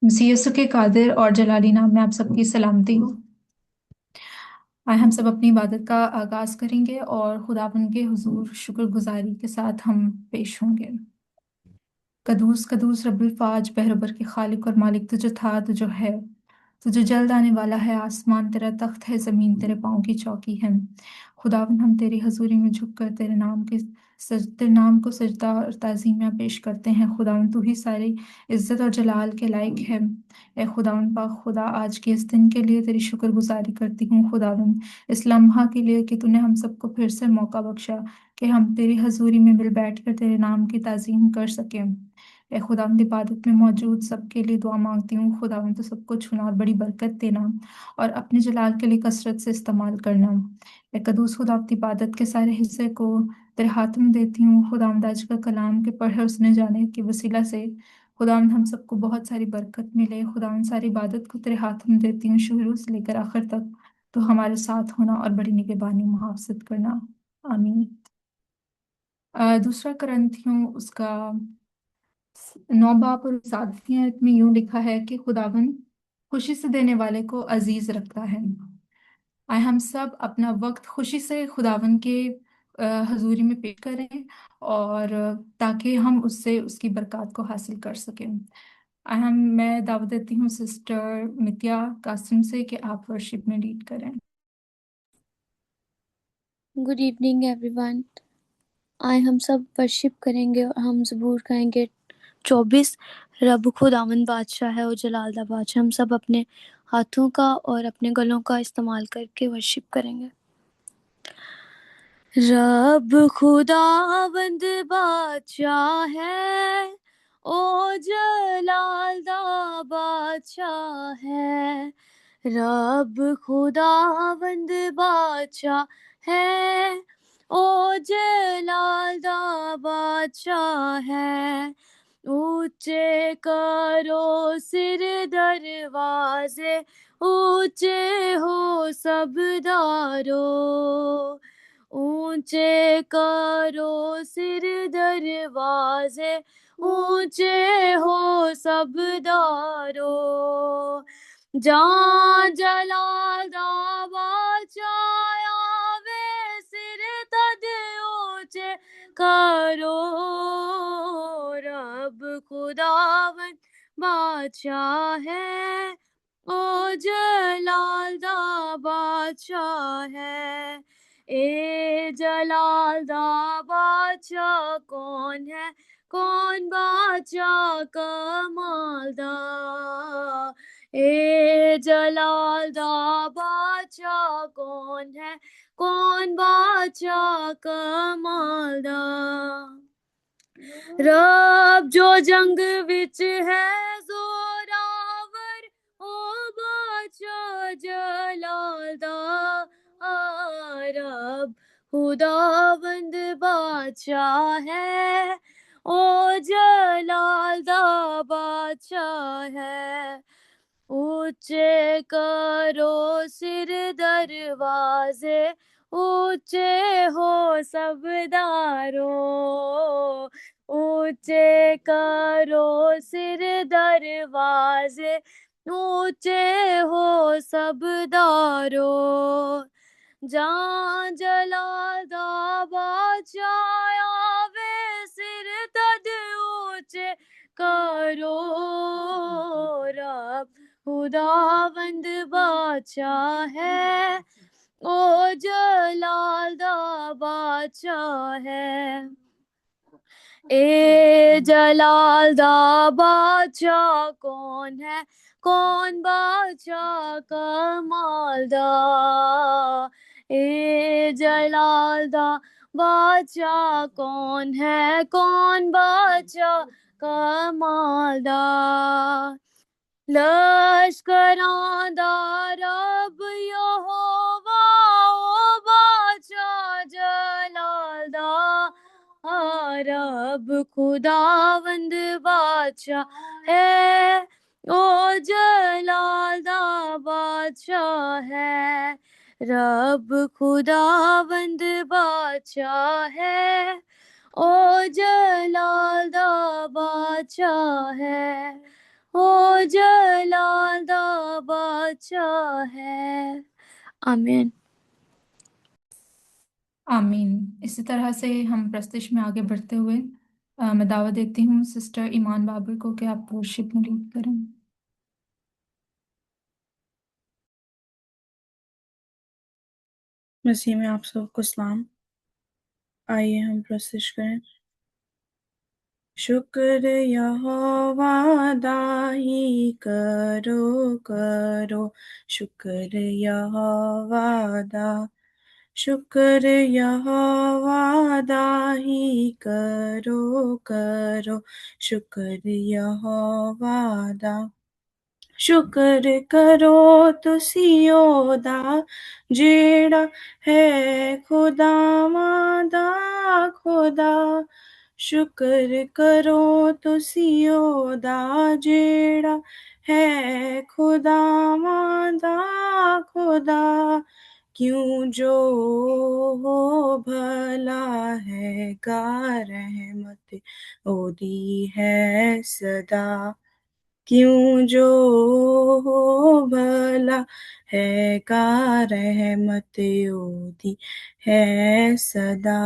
मसीह यसु के कादिर और जलाली नाम में आप सबकी सलामती हो। आज हम सब अपनी इबादत का आगाज करेंगे और खुदावंद के हुजूर शुक्रगुजारी के साथ हम पेश होंगे। कदूस कदूस रब्बुल फाज बहरबर के खालिक और मालिक, तू जो था, तू जो है, तू जो जल्द आने वाला है। आसमान तेरा तख्त है, जमीन तेरे पाँव की चौकी है। खुदावन, हम तेरी हजूरी में झुककर तेरे नाम को सजदा और ताज़ीमिया पेश करते हैं। खुदावन, तू ही सारी इज्जत और जलाल के लायक है। ए खुदावन पाक खुदा, आज के इस दिन के लिए तेरी शुक्रगुजारी करती हूँ। खुदावन, इस लम्हा के लिए कि तूने हम सबको फिर से मौका बख्शा कि हम तेरी हजूरी में मिल बैठ कर तेरे नाम की ताज़ीम कर सकें। ए खुदावंद, इबादत में मौजूद सबके लिए दुआ मांगती हूँ। खुदावंद, तो सबको छूना और बड़ी बरकत देना और अपने जलाल के लिए कसरत से इस्तेमाल करना। ए कदूस खुदावंद, इबादत के सारे हिस्से को तेरे हाथ में देती हूँ। खुदावंद, आज का कलाम के पढ़े और सुने जाने की वसीला से खुदावंद हम सबको बहुत सारी बरकत मिले। खुदावंद, सारी इबादत को तेरे हाथ में देती हूँ, शुरू से लेकर आखिर तक तो हमारे साथ होना और बड़ी निगहबानी मुहाफ़ज़त करना। आमीन। दूसरा करंथियों उसका 9 बाब और 7 आयत में यूं लिखा है कि खुदावन खुशी से देने वाले को अजीज रखता है। आए हम सब अपना वक्त खुशी से खुदावन के हजूरी में पेश करें और ताकि हम उससे उसकी बरकत को हासिल कर सकें। मैं दावत देती हूँ सिस्टर मित्या कासिम से कि आप वर्शिप में लीड करें। Good evening everyone. आए हम सब वर्शिप करेंगे और हम ज़बूर गाएंगे 24। रब खुदावंद बादशाह है और जलाल बादशाह। हम सब अपने हाथों का और अपने गलों का इस्तेमाल करके वर्शिप करेंगे। रब खुदावंद बादशाह है, ओ जलाल दा बादशाह है। रब खुदावंद बादशाह है, ओ जलाल दा बादशाह है। ऊंचे करो सिर दरवाजे, ऊंचे हो सब दारो। ऊंचे करो सिर दरवाजे, ऊंचे हो सब दारो। जां जलाल दा बादशाह आवे, सिर तद ऊंचे करो। रब खुदावन बादशाह है, ओ जलाल दा बादशाह है। ए जलाल दा बादशाह कौन है, कौन बादशाह कमाल दा। ए जलाल दा बादशाह कौन है, कौन बादशाह कमाल दा। रब जो जंग विच है जोरावर, ओ बादशाह जलाल दा। रब खुदावंद बादशाह है, ओ जलाल दा बादशाह है। ऊंचे करो सिर दरवाजे, ऊंचे हो सब दारो। ऊंचे करो सिर दरवाजे, ऊंचे हो सब दारो। जां जलाल दा बादशाह आवे, सिर तद ऊंचे करो। रब खुदावंद बादशाह है, ओ जलाल दा बादशाह है। ए जलाल दा बादशाह कौन है, कौन बादशाह कमाल दा। ए जलाल दा बादशाह कौन है, कौन बादशाह कमाल दा। लश्करां दा रब यहोवा, ओ बादशाह जलाल दा। रब खुदावंद बादशाह है, ओ जलाल दा बादशाह है। रब खुदावंद बादशाह है, ओ जलाल दा बादशाह है। ओ जलाल दा बादशाह है। आमीन। आमीन। इसी तरह से हम प्रस्तिश में आगे बढ़ते हुए मैं दावा देती हूँ सिस्टर ईमान बाबर को कि आप वर्शिप में लीड करें। मसीह में आप सबको सलाम। आइए हम प्रस्तुत करें। शुक्र यहोवा दाही करो करो, शुक्र यहोवा दा, शुक्र यहोवा दाही करो करो, शुक्र यहोवा दा। शुक्र करो तुसियो दा जेड़ा है खुदावां दा खुदा। शुक्र करो तुसियो दा जेड़ा है खुदावां दा खुदा। क्यों जो हो भला है गा रहमत ओदी है सदा। क्यों जो हो भला है का रहमत ओदी है सदा।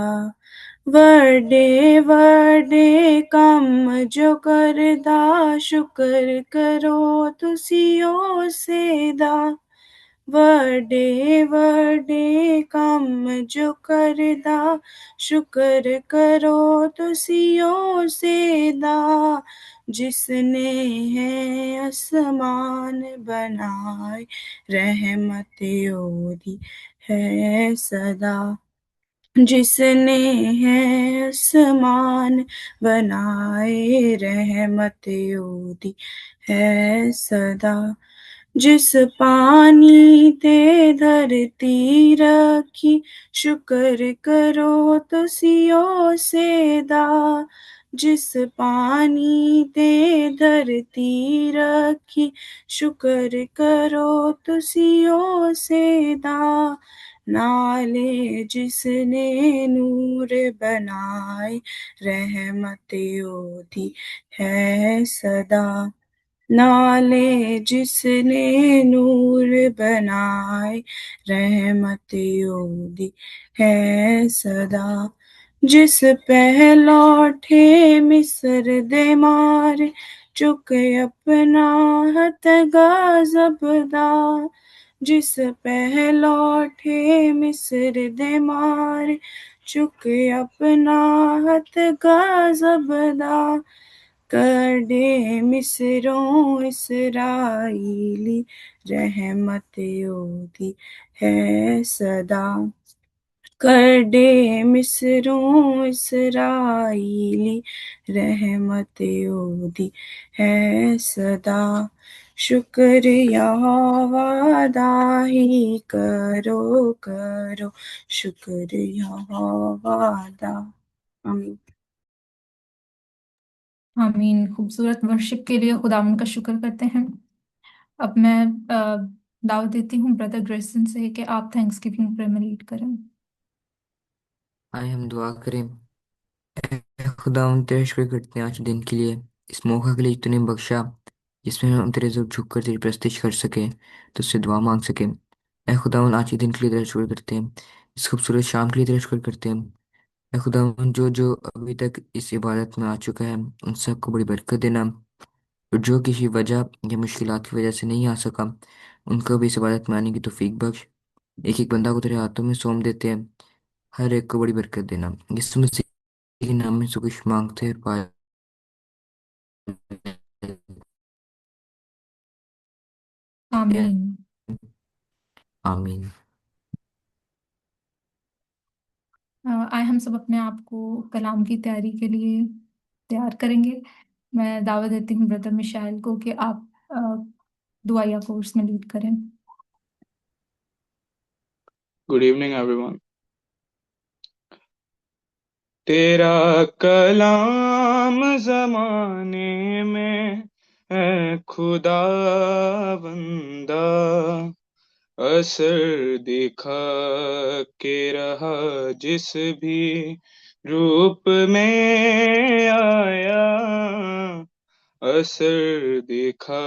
वडे वडे कम जो करदा शुक्र करो तुसियो सेदा। वडे वडे कम जो करदा शुक्र करो तुसियो सेदा। जिसने है आसमान बनाए रहमत ओदी है सदा। जिसने है आसमान बनाए रहमत ओदी है सदा। जिस पानी ते धरती रखी शुक्र करो तुसियो सेदा। जिस पानी ते धरती रखी शुक्र करो तुसियो सेदा। नाले जिसने नूर बनाए रहमत ओदी है सदा। नाले जिसने नूर बनाए रहमत ओदी है सदा। जिस पहलौठे मिस्र दे मारे चुक अपना हथ गजब दा। जिस पहलौठे मिस्र दे मारे चुक अपना हथ गजब दा। कड़े मिस्रों इसराइली रहमत ओदी है सदा। कड़े मिस्रों इसराइली रहमत ओदी है सदा। शुक्र यहोवा दाही करो करो, शुक्र यहोवा दा। आमीन। आमीन। खूबसूरत वर्शिप के लिए खुदावन का शुक्र करते हैं। अब मैं दावत देती हूँ ब्रदर ग्रेसन से कि आप थैंक्स गिविंग प्रेयर में लीड करें। आए हम दुआ करें। ऐ खुदा हम तेरा शुक्र करते हैं आज दिन के लिए, इस मौका के लिए जो तूने बख्शा, जिसमें हम तेरे ज़ुब झुक कर तेरी प्रस्तिश कर सके, तुझसे दुआ मांग सके। ऐ खुदा आज के दिन के लिए तेरा शुक्र करते हैं, इस खूबसूरत शाम के लिए तेरा शुक्र करते हैं। ऐ खुदा जो जो अभी तक इस इबादत में आ चुका है उन सबको बड़ी बरकत देना, और जो किसी वजह या मुश्किलात की वजह से नहीं आ सका उनको भी इस इबादत में आने की तौफीक बख्श। एक एक बंदा को तेरे हाथों में सौंप देते हैं, हर एक को बड़ी बरकत देना। यीशु मसीह के नाम में सब कुछ मांगते हैं और पाया। आमीन। आमीन। आए हम सब अपने आप को कलाम की तैयारी के लिए तैयार करेंगे। मैं दावा देती हूँ ब्रदर मिशाइल को कि आप दुआया कोर्स में लीड करें। Good evening, everyone. तेरा कलाम जमाने में है खुदा बंदा, असर दिखा के रहा जिस भी रूप में आया, असर दिखा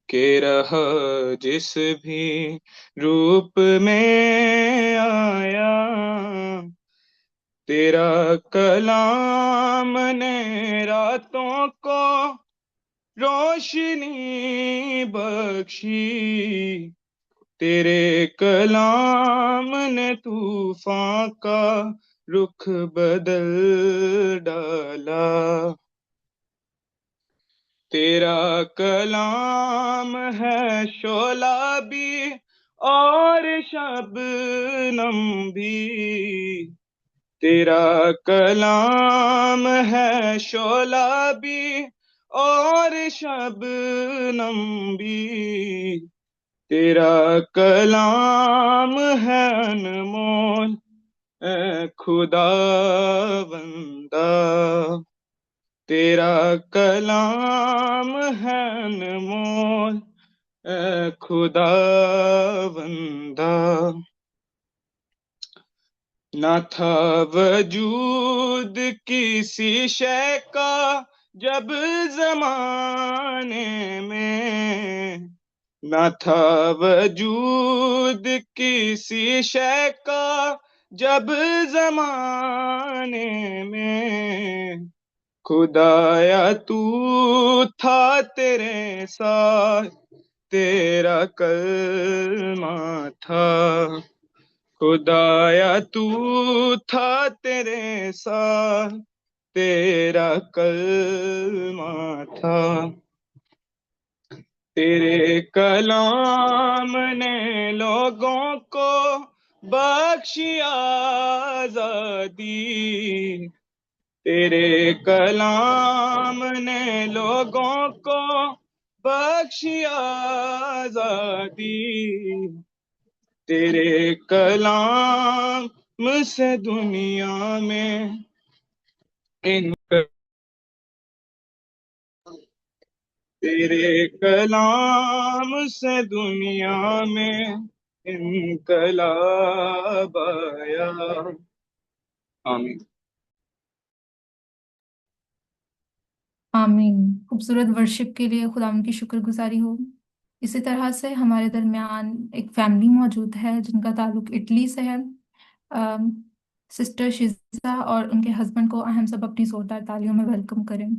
के रहा जिस भी रूप में आया, तेरा कलाम ने रातों को रोशनी बख्शी, तेरे कलाम ने तूफान का रुख बदल डाला, तेरा कलाम है शोला भी और शबनम भी, तेरा कलाम है शोला भी और शबनम भी, तेरा कलाम है अनमोल ए खुदा बंदा, तेरा कलाम है अनमोल ए खुदा बंदा। ना था वजूद किसी शय का जब जमाने में, ना था वजूद किसी शय का जब जमाने में, खुदाया तू था तेरे साथ, तेरा कलमा था, खुदाया तू था तेरे साथ, तेरा कलमा था, तेरे कलाम ने लोगों को बख्शी आजादी, तेरे कलाम ने लोगों को बख्शी आजादी, तेरे कलाम से दुनिया में तेरे कलाम से दुनिया में इनकलाब आया। आमीन। आमीन। खूबसूरत वर्शिप के लिए खुदा उनकी शुक्रगुजारी हो। इसी तरह से हमारे दरमियान एक फैमिली मौजूद है जिनका ताल्लुक इटली से है। सिस्टर शिजा और उनके हस्बैंड को हम सब अपनी जोरदार तालियों में वेलकम करें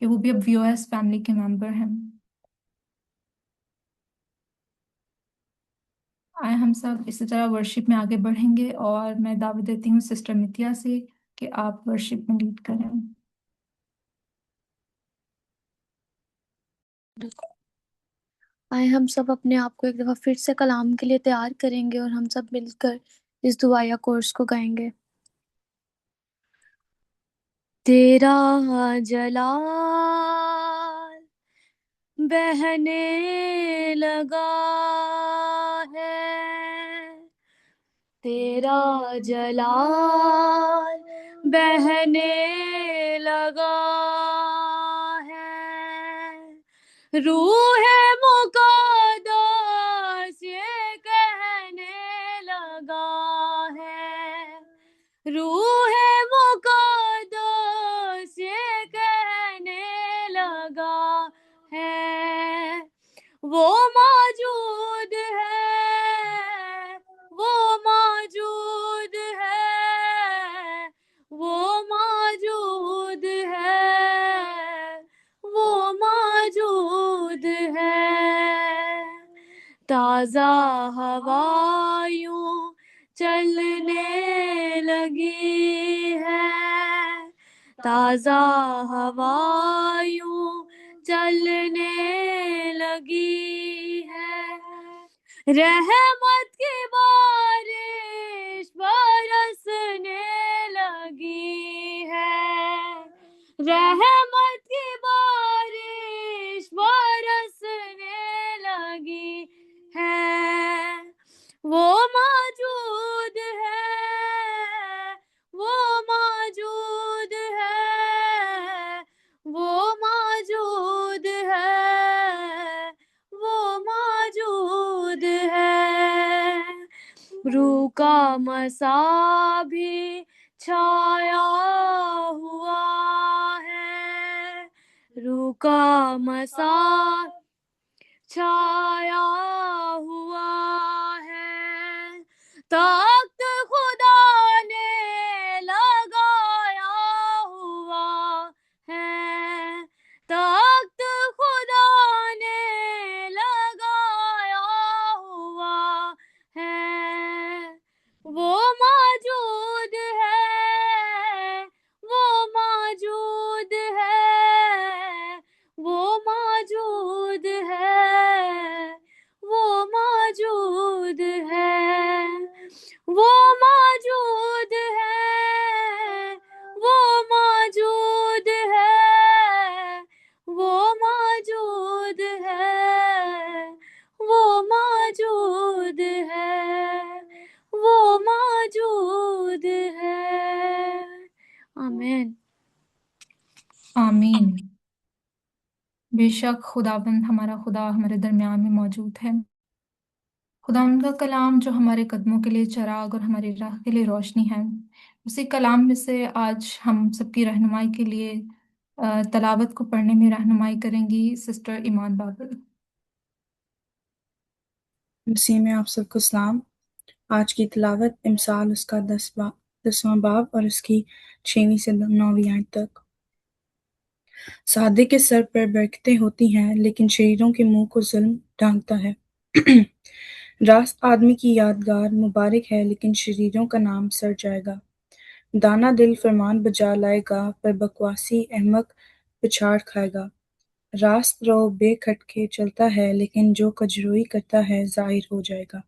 कि वो भी अब वीओएस फैमिली के मेंबर हैं। आए हम सब इसी तरह वर्शिप में आगे बढ़ेंगे और मैं दावत देती हूँ सिस्टर मितिया से कि आप वर्शिप में लीड करें। आए हम सब अपने आप को एक दफ़ा फिर से कलाम के लिए तैयार करेंगे और हम सब मिलकर इस दुआया कोर्स को गाएंगे। तेरा जलाल बहने लगा है, तेरा जलाल बहने लगा है, रूह मुक़द्दस ये कहने लगा है, रूह मुक़द्दस ये कहने लगा है, वो मौजूद है, वो मौजूद है, वो मौजूद है, वो मौजूद है, ताज़ा हवायूं चलने लगी है, ताज़ा हवायूं चलने लगी है, रहमत की बारिश बरसने लगी है, रहमत की बारिश बरसने लगी है, वो मौजूद है, वो मौजूद है, वो मौजूद है, वो मौजूद है, रूह का मसा भी छाया हुआ है, रूह का मसा छाया हुआ है, तख्त खुदा ने लगाया हुआ है, तख्त खुदा ने लगाया हुआ है। वो मौजूद है, वो मौजूद है, वो मौजूद है, वो मौजूद है, वो मौजूद है, वो मौजूद है, वो मौजूद है, वो मौजूद है, वो मौजूद है। आमीन। आमीन। बेशक खुदाबंद हमारा खुदा हमारे दरमियान में मौजूद है। खुदा उनका कलाम जो हमारे कदमों के लिए चराग और हमारी राह के लिए रोशनी है, उसी कलाम में से आज हम सबकी रहनुमाई के लिए तलावत को पढ़ने में रहनुमाई करेंगी सिस्टर ईमान बाबर। मसीह में आप सबको सलाम। आज की तिलावत इमसाल उसका 10वां बाब और उसकी 6वीं से 9वीं आयत तक। सादे के सर पर बरकतें होती हैं, लेकिन शरीरों के मुंह को जुल्म ढांकता है। रास्त आदमी की यादगार मुबारक है, लेकिन शरीरों का नाम सड़ जाएगा। दाना दिल फरमान बजा लाएगा, पर बकवासी अहमक पिछाड़ खाएगा। रास्त रो बेखटके चलता है, लेकिन जो कजरोई करता है जाहिर हो जाएगा।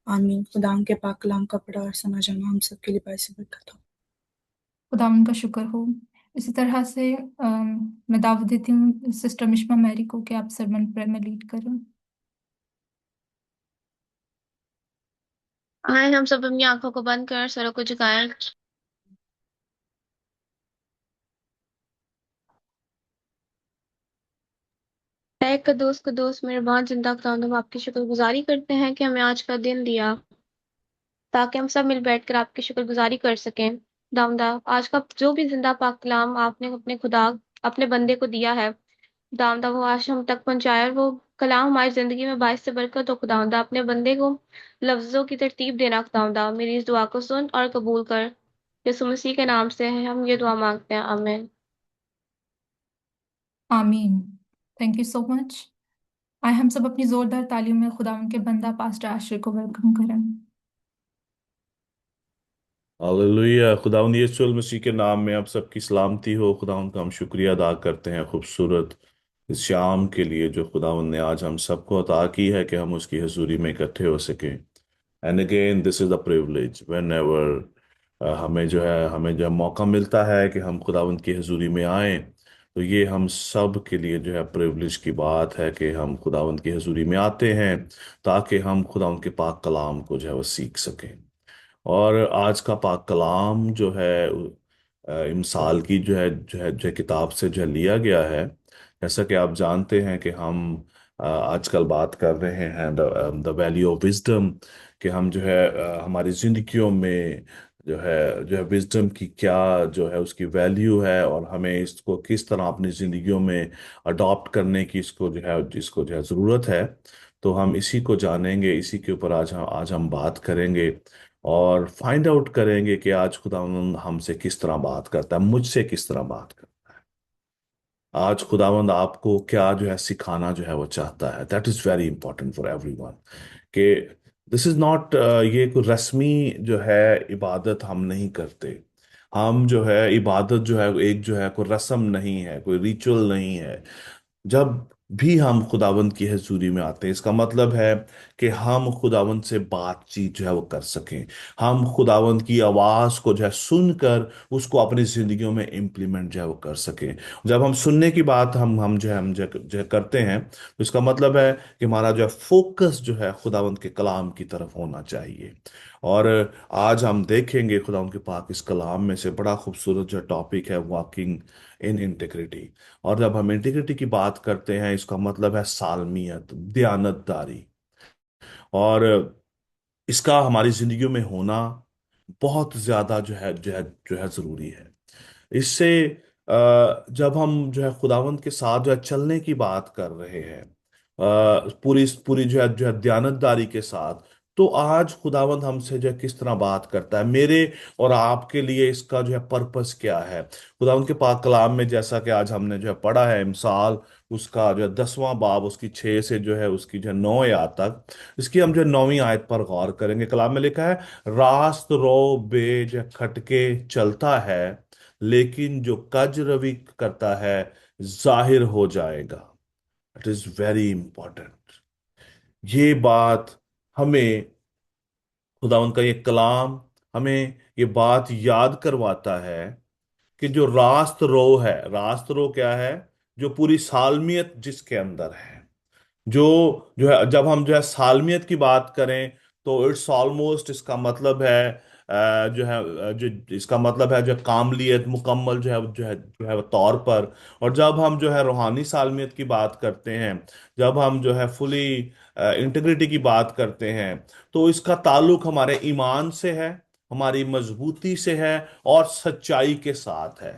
आमीन। खुदाम के पाक कलाम का पढ़ा और समझ आना हम सबके लिए बायस बरकत हो। खुदा उनका शुक्र हो। इसी तरह से मैं दावत देती हूँ सिस्टर मिशमा मैरी को कि आप सरमन प्रेयर में लीड करें। आए हम सब अपनी आंखों को बंद कर सरों को झुकाएं। ऐ कदूस कदूस मेरे बहुत जिंदा खुदावंद, हम आपकी शुक्रगुजारी करते हैं कि हमें आज का दिन दिया ताकि हम सब मिल बैठकर आपकी शुक्रगुजारी कर सकें। दाऊदा आज का जो भी जिंदा पाक कलाम आपने अपने खुदा अपने बंदे को दिया है, दाऊदा वो आज हम तक पहुंचाया और वो कलाम हमारी जिंदगी में बाइस से बरकत हो। खुदावंदा अपने बंदे को लफ्जों की तरतीब देना। खुदावंदा मेरी इस दुआ को सुन और कबूल कर। यीशु मसीह के नाम से हम ये दुआ मांगते हैं, आमीन। आमीन। Thank you so much. आए हम सब अपनी जोरदार तालियों में खुदा उनके बंदा पास्टर आश्रय को वेलकम करें। हालेलुया। खुदावंद यीशु मसीह के नाम में आप सबकी सलामती हो। खुदावंद का हम शुक्रिया अदा करते हैं खूबसूरत इस शाम के लिए जो खुदावंद ने आज हम सबको अता की है कि हम उसकी हजूरी में इकट्ठे हो सकें। And again this is the privilege when ever हमें जो है मौका मिलता है कि हम खुदावंद की हजूरी में आए, तो ये हम सब के लिए जो है प्रिविलेज की बात है कि हम खुदावंद की हजूरी में आते हैं ताकि हम खुदावंद के पाक कलाम को जो है वो सीख सकें। और आज का पाक कलाम जो है इमसाल की जो है किताब से जो है लिया गया है। जैसा कि आप जानते हैं कि हम आजकल बात कर रहे हैं द वैल्यू ऑफ विजडम, कि हम जो है हमारी जिंदगियों में जो है विजडम की क्या जो है उसकी वैल्यू है और हमें इसको किस तरह अपनी जिंदगियों में अडॉप्ट करने की इसको जो है ज़रूरत है। तो हम इसी को जानेंगे, इसी के ऊपर आज हम बात करेंगे और फाइंड आउट करेंगे कि आज खुदावंद हमसे किस तरह बात करता है, मुझसे किस तरह बात करता है। आज खुदावंद आपको क्या जो है सिखाना जो है वो चाहता है। That is very important for everyone कि दिस इज नॉट ये कोई रस्मी जो है इबादत हम नहीं करते। हम जो है इबादत जो है एक जो है कोई रस्म नहीं है, कोई रिचुअल नहीं है। जब भी हम खुदावंद की हजूरी में आते हैं, इसका मतलब है कि हम खुदावंद से बातचीत जो है वो कर सकें। हम खुदावंद की आवाज़ को जो है सुनकर उसको अपनी जिंदगियों में इम्प्लीमेंट जो है वो कर सकें। जब हम सुनने की बात हम जो है करते हैं, तो इसका मतलब है कि हमारा जो है फोकस जो है खुदावंद के कलाम की तरफ होना चाहिए। और आज हम देखेंगे खुदावंद के पाक इस कलाम में से बड़ा खूबसूरत जो टॉपिक है, वॉकिंग इन इंटीग्रिटी। और जब हम इंटीग्रिटी की बात करते हैं, इसका मतलब है सालमियत, दयानतदारी। और इसका हमारी जिंदगियों में होना बहुत ज्यादा जो है जरूरी है। इससे जब हम जो है खुदावंद के साथ जो है चलने की बात कर रहे हैं, पूरी पूरी जो है दयानतदारी के साथ, तो आज खुदावंद हमसे जो है किस तरह बात करता है, मेरे और आपके लिए इसका जो है पर्पस क्या है। खुदावंद के पाक कलाम में जैसा कि आज हमने जो है पढ़ा है, मिसाल उसका जो है 10वां बाब, उसकी 6 से जो है उसकी जो है 9 आयत तक, इसकी हम जो है 9वीं आयत पर गौर करेंगे। कलाम में लिखा है, रास्त रो बेज खटके चलता है, लेकिन जो कज रवि करता है जाहिर हो जाएगा। It is very important. ये बात हमें, खुदा उनका ये कलाम हमें ये बात याद करवाता है कि जो रास्त रो है, रास्त रो क्या है, जो पूरी सालमियत जिसके अंदर है, जो जो है, जब हम जो है सालमियत की बात करें तो इट्स ऑलमोस्ट, इसका मतलब है जो है जो इसका मतलब है जो कामलियत मुकम्मल जो है वो तौर पर। और जब हम जो है रूहानी सालमियत की बात करते हैं, जब हम जो है फुली इंटीग्रिटी की बात करते हैं, तो इसका ताल्लुक हमारे ईमान से है, हमारी मजबूती से है और सच्चाई के साथ है,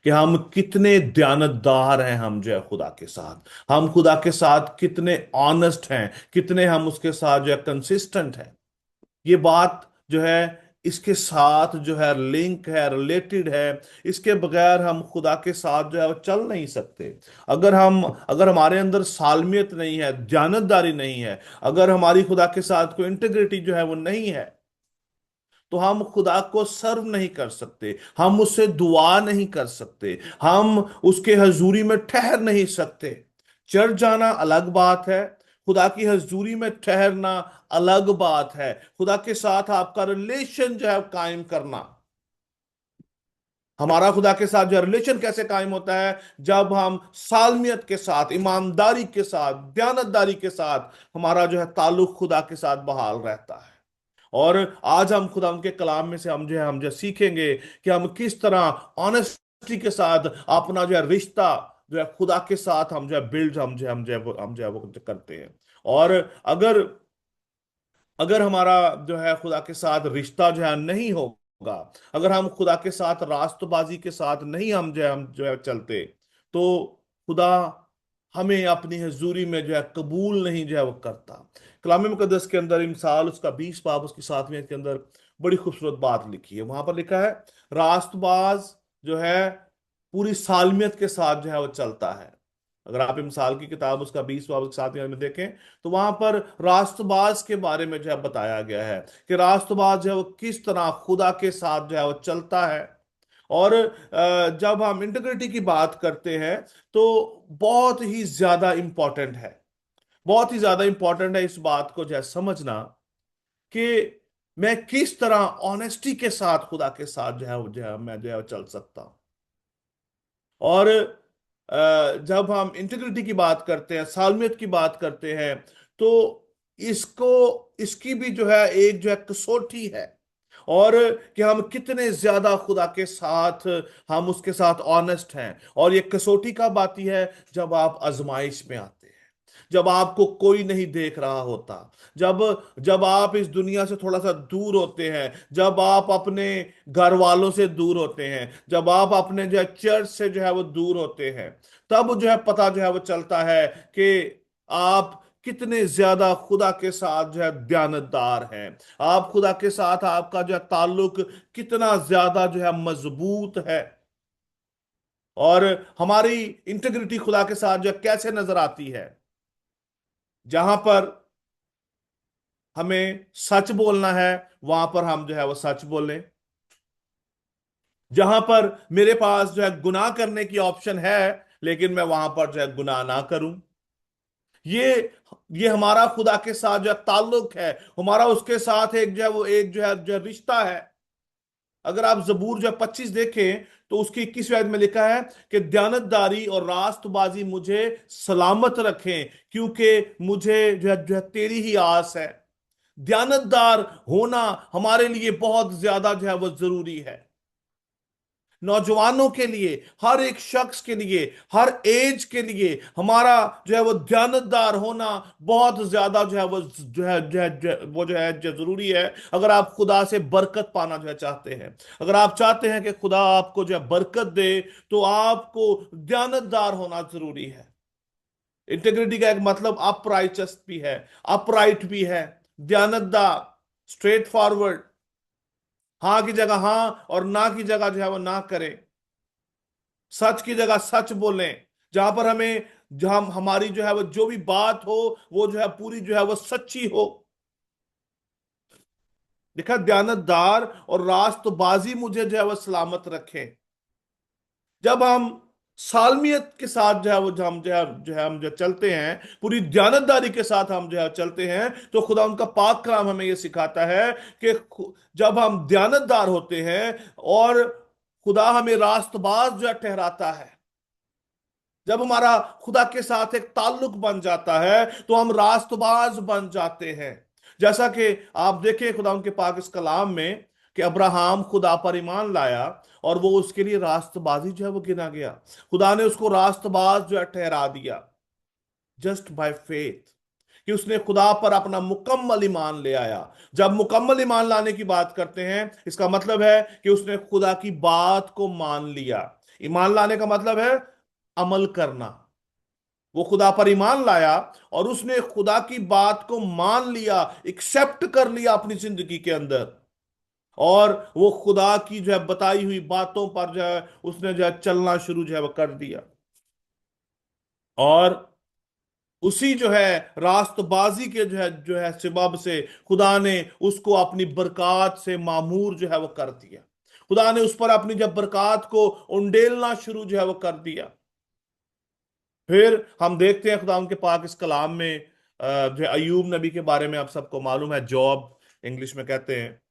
कि हम कितने दयानतदार हैं, हम जो है खुदा के साथ, हम खुदा के साथ कितने ऑनेस्ट हैं, कितने हम उसके साथ जो है कंसिस्टेंट हैं। ये बात जो है इसके साथ जो है लिंक है, रिलेटेड है। इसके बगैर हम खुदा के साथ जो है वो चल नहीं सकते। अगर हमारे अंदर सालमियत नहीं है, दयानतदारी नहीं है, अगर हमारी खुदा के साथ कोई इंटीग्रिटी जो है वो नहीं है, तो हम खुदा को सर्व नहीं कर सकते, हम उससे दुआ नहीं कर सकते, हम उसके हजूरी में ठहर नहीं सकते। चर्च जाना अलग बात है, खुदा की हजूरी में ठहरना अलग बात है। खुदा के साथ आपका रिलेशन जो है कायम करना, हमारा खुदा के साथ जो रिलेशन कैसे कायम होता है, जब हम सालमियत के साथ, ईमानदारी के साथ, दयानतदारी के साथ हमारा जो है ताल्लुक खुदा के साथ बहाल रहता है। और आज हम खुदा उनके कलाम में से हम जो सीखेंगे कि हम किस तरह ऑनेस्टी के साथ अपना जो है रिश्ता जो है खुदा के साथ हम जो है बिल्ड, हम जो है वो करते हैं। और अगर अगर हमारा जो है खुदा के साथ रिश्ता जो है नहीं होगा, अगर हम खुदा के साथ रास्तबाजी के साथ नहीं हम जो है चलते, तो खुदा हमें अपनी हजूरी में जो है कबूल नहीं जो है वो करता। कलाम मुकद्दस के अंदर मिसाल उसका 20 बाब उसकी 7वीं के अंदर बड़ी खूबसूरत बात लिखी है। वहां पर लिखा है, रास्तबाज जो है पूरी सालमियत के साथ जो है वो चलता है। अगर आप मिसाल की किताब उसका 20 बाब उसकी 7वीं में देखें, तो वहां पर रास्तबाज के बारे में जो है बताया गया है कि रास्तबाज जो है वो किस तरह खुदा के साथ जो है वो चलता है। और जब हम इंटीग्रिटी की बात करते हैं, तो बहुत ही ज्यादा इंपॉर्टेंट है, बहुत ही ज्यादा इंपॉर्टेंट है इस बात को जो है समझना कि मैं किस तरह ऑनेस्टी के साथ खुदा के साथ जो है मैं जो है चल सकता हूं। और जब हम इंटीग्रिटी की बात करते हैं, सालमियत की बात करते हैं, तो इसको इसकी भी जो है एक जो है कसौटी है, और कि हम कितने ज्यादा खुदा के साथ हम उसके साथ ऑनेस्ट हैं। और ये कसौटी कब आती है, जब आप आजमाइश में आते हैं, जब आपको कोई नहीं देख रहा होता, जब जब आप इस दुनिया से थोड़ा सा दूर होते हैं, जब आप अपने घर वालों से दूर होते हैं, जब आप अपने जो है चर्च से जो है वो दूर होते हैं, तब जो है पता जो है वो चलता है कि आप कितने ज्यादा खुदा के साथ जो है दयानतदार हैं, आप खुदा के साथ आपका जो है ताल्लुक कितना ज्यादा जो है मजबूत है। और हमारी इंटीग्रिटी खुदा के साथ जो है कैसे नजर आती है, जहां पर हमें सच बोलना है वहां पर हम जो है वो सच बोलें, जहां पर मेरे पास जो है गुनाह करने की ऑप्शन है, लेकिन मैं वहां पर जो है गुनाह ना करूं। ये ये हमारा खुदा के साथ जो है ताल्लुक है, हमारा उसके साथ एक जो है रिश्ता है। अगर आप जबूर जो 25 देखें, तो उसकी 21वीं आयत में लिखा है कि दयानतदारी और रास्तबाजी मुझे सलामत रखें, क्योंकि मुझे जो है तेरी ही आस है। दयानतदार होना हमारे लिए बहुत ज्यादा जो है वो जरूरी है। नौजवानों के लिए, हर एक शख्स के लिए, हर एज के लिए हमारा जो है वो ध्यानदार होना बहुत ज्यादा जो है वो वो जो है जो जरूरी है। अगर आप खुदा से बरकत पाना जो है चाहते हैं, अगर आप चाहते हैं कि खुदा आपको जो है बरकत दे, तो आपको ध्यानदार होना जरूरी है। इंटेग्रिटी का एक मतलब अपराइचस भी है, अपराइट भी है, ध्यानदार, स्ट्रेट फॉरवर्ड, हाँ की जगह हाँ और ना की जगह जो है वो ना करें, सच की जगह सच बोलें, जहां पर हमें, जहां हमारी जो है वो जो भी बात हो वो जो है पूरी जो है वो सच्ची हो। देखा, दयानतदार और रास्तबाजी मुझे जो है वो सलामत रखे। जब हम सालमियत के साथ जो है वो हम जो चलते हैं, पूरी दयानतदारी के साथ हम जो है चलते हैं, तो खुदा उनका पाक कलाम हमें ये सिखाता है कि जब हम दयानतदार होते हैं और खुदा हमें रास्तबाज जो है ठहराता है, जब हमारा खुदा के साथ एक ताल्लुक बन जाता है तो हम रास्तबाज बन जाते हैं। जैसा कि आप देखें खुदा उनके पाक इस कलाम में कि अब्राहम खुदा पर ईमान लाया और वो उसके लिए रास्तबाजी जो है वो गिना गया। खुदा ने उसको रास्तबाज जो है ठहरा दिया, जस्ट बाय फेथ, कि उसने खुदा पर अपना मुकम्मल ईमान ले आया। जब मुकम्मल ईमान लाने की बात करते हैं, इसका मतलब है कि उसने खुदा की बात को मान लिया। ईमान लाने का मतलब है अमल करना। वो खुदा पर ईमान लाया और उसने खुदा की बात को मान लिया, एक्सेप्ट कर लिया अपनी जिंदगी के अंदर, और वो खुदा की जो है बताई हुई बातों पर जो है उसने जो है चलना शुरू जो है वो कर दिया। और उसी जो है रास्तबाजी के जो है सबब से खुदा ने उसको अपनी बरकत से मामूर जो है वो कर दिया। खुदा ने उस पर अपनी जब बरकत को उंडेलना शुरू जो है वो कर दिया। फिर हम देखते हैं खुदा उनके पाक इस कलाम में जो है अयूब नबी के बारे में आप सबको मालूम है, जॉब इंग्लिश में कहते हैं।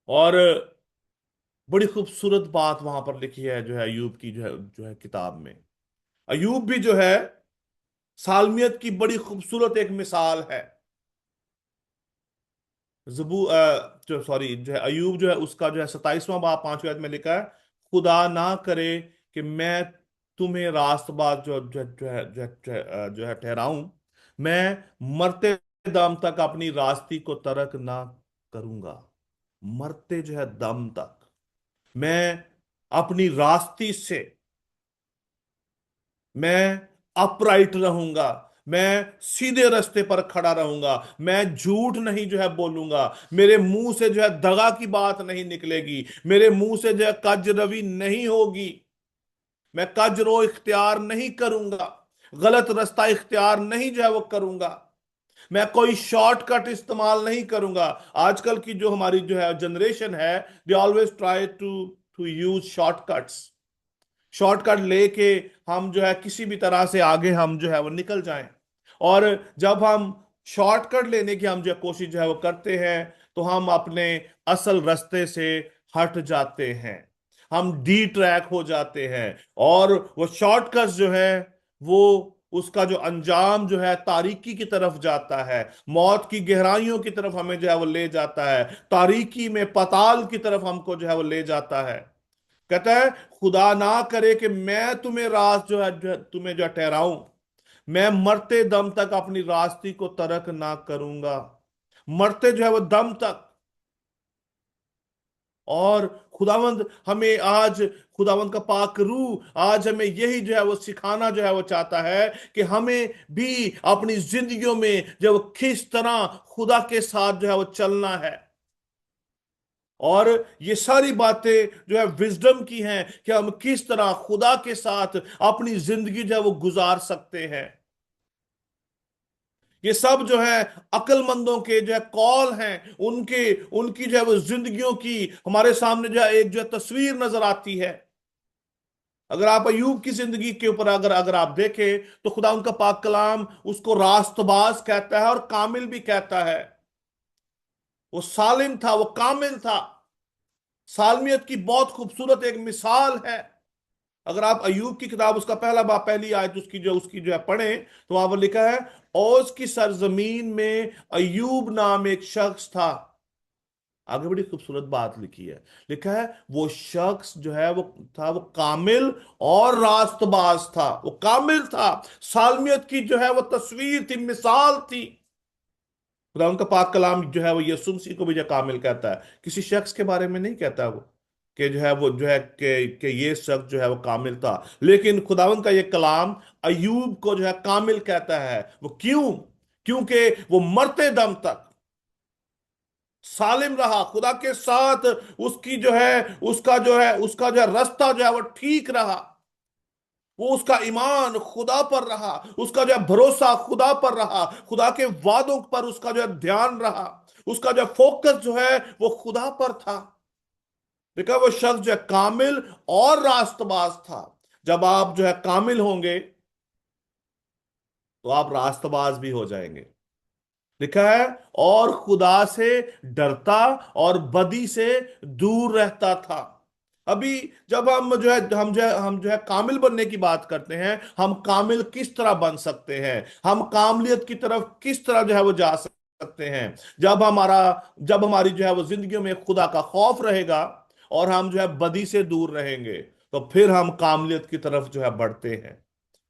और बड़ी खूबसूरत बात वहां पर लिखी है जो है अयूब की जो है किताब में। अयूब भी जो है सालमियत की बड़ी खूबसूरत एक मिसाल है। जबू जो सॉरी जो है अयूब जो है उसका जो है 27वां बाब 5वीं आयत में लिखा है, खुदा ना करे कि मैं तुम्हें रास्तबाज जो है ठहराऊं, मैं मरते दम तक अपनी रास्ती को तर्क ना करूंगा। मरते जो है दम तक मैं अपनी रास्ती से मैं अपराइट रहूंगा, मैं सीधे रास्ते पर खड़ा रहूंगा, मैं झूठ नहीं जो है बोलूंगा, मेरे मुंह से जो है दगा की बात नहीं निकलेगी, मेरे मुंह से जो है कज रवि नहीं होगी, मैं कजरो इख्तियार नहीं करूंगा, गलत रास्ता इख्तियार नहीं जो है वो करूंगा, मैं कोई शॉर्टकट इस्तेमाल नहीं करूंगा। आजकल की जो हमारी जो है जनरेशन है, they always try to to use shortcuts, shortcut लेके हम जो है किसी भी तरह से आगे हम जो है वो निकल जाएं। और जब हम शॉर्टकट लेने की हम जो कोशिश जो है वो करते हैं, तो हम अपने असल रास्ते से हट जाते हैं, हम डी ट्रैक हो जाते हैं। और वो शॉर्टकट जो है वो उसका जो अंजाम जो है तारीकी की तरफ जाता है, मौत की गहराइयों की तरफ हमें जो है वो ले जाता है, तारीकी में पताल की तरफ हमको जो है वो ले जाता है। कहता है खुदा ना करे कि मैं तुम्हें तुम्हें जो ठहराऊं, मैं मरते दम तक अपनी रास्ते को तर्क ना करूंगा, मरते जो है वो दम तक। और खुदावंद हमें आज, खुदावंद का पाक रूह आज हमें यही जो है वो सिखाना जो है वो चाहता है कि हमें भी अपनी जिंदगियों में जब किस तरह खुदा के साथ जो है वो चलना है। और ये सारी बातें जो है विजडम की हैं कि हम किस तरह खुदा के साथ अपनी जिंदगी जो है वो गुजार सकते हैं। ये सब जो है अक्लमंदों के जो है कॉल हैं, उनके उनकी जो है वो जिंदगियों की हमारे सामने जो है एक जो है तस्वीर नजर आती है। अगर आप अयूब की जिंदगी के ऊपर अगर अगर आप देखें, तो खुदा उनका पाक कलाम उसको रास्तबाज कहता है और कामिल भी कहता है। वो सालिम था, वो कामिल था। सालमियत की बहुत खूबसूरत एक मिसाल है। अगर आप अयूब की किताब उसका पहला बाब पहली आयत उसकी जो है पढ़े, तो वहां पर लिखा है, ओज की सरजमीन में अयूब नाम एक शख्स था। आगे बड़ी खूबसूरत बात लिखी है, लिखा है वो शख्स जो है वो था, वो कामिल और रास्तबाज था। वो कामिल था, सालमियत की जो है वो तस्वीर थी, मिसाल थी। खुदा उनका पाक कलाम जो है वो यीशु मसीह को भी जो कामिल कहता है, किसी शख्स के बारे में नहीं कहता वो कि जो है वो जो है कि ये शख्स जो है वो कामिल था। लेकिन खुदावंद का ये कलाम अयूब को जो है कामिल कहता है। वो क्यों? क्योंकि वो मरते दम तक सालिम रहा खुदा के साथ। उसकी जो है उसका जो है रास्ता जो है वो ठीक रहा। वो उसका ईमान खुदा पर रहा, उसका जो है भरोसा खुदा पर रहा, खुदा के वादों पर उसका जो है ध्यान रहा, उसका जो फोकस जो है वो खुदा पर था। देखा, वो शख्स जो है कामिल और रास्तबाज था। जब आप जो है कामिल होंगे तो आप रास्तबाज भी हो जाएंगे। लिखा है और खुदा से डरता और बदी से दूर रहता था। अभी जब हम जो है कामिल बनने की बात करते हैं, हम कामिल किस तरह बन सकते हैं, हम कामलियत की तरफ किस तरह जो है वो जा सकते हैं? जब हमारी जो है वो जिंदगी में खुदा का खौफ रहेगा और हम जो है बदी से दूर रहेंगे, तो फिर हम कामलियत की तरफ जो है बढ़ते हैं।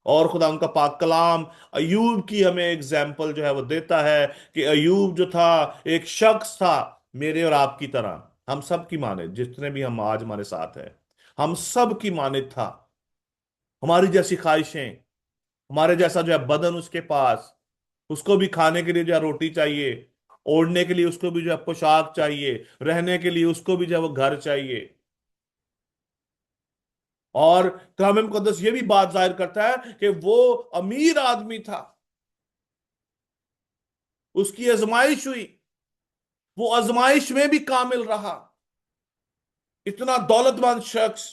और खुदा उनका पाक कलाम अयूब की हमें एग्जाम्पल जो है वो देता है कि अयूब जो था एक शख्स था मेरे और आपकी तरह, हम सब की माने, जितने भी हम आज हमारे साथ हैं, हम सब की माने था। हमारी जैसी ख्वाहिशें, हमारे जैसा जो है बदन उसके पास, उसको भी खाने के लिए जो है रोटी चाहिए, ओढ़ने के लिए उसको भी जो है पोशाक चाहिए, रहने के लिए उसको भी जो है वो घर चाहिए। और कलाम मुकद्दस ये भी बात जाहिर करता है कि वो अमीर आदमी था, उसकी आजमाइश हुई, वो आजमाइश में भी कामिल रहा। इतना दौलतमंद शख्स,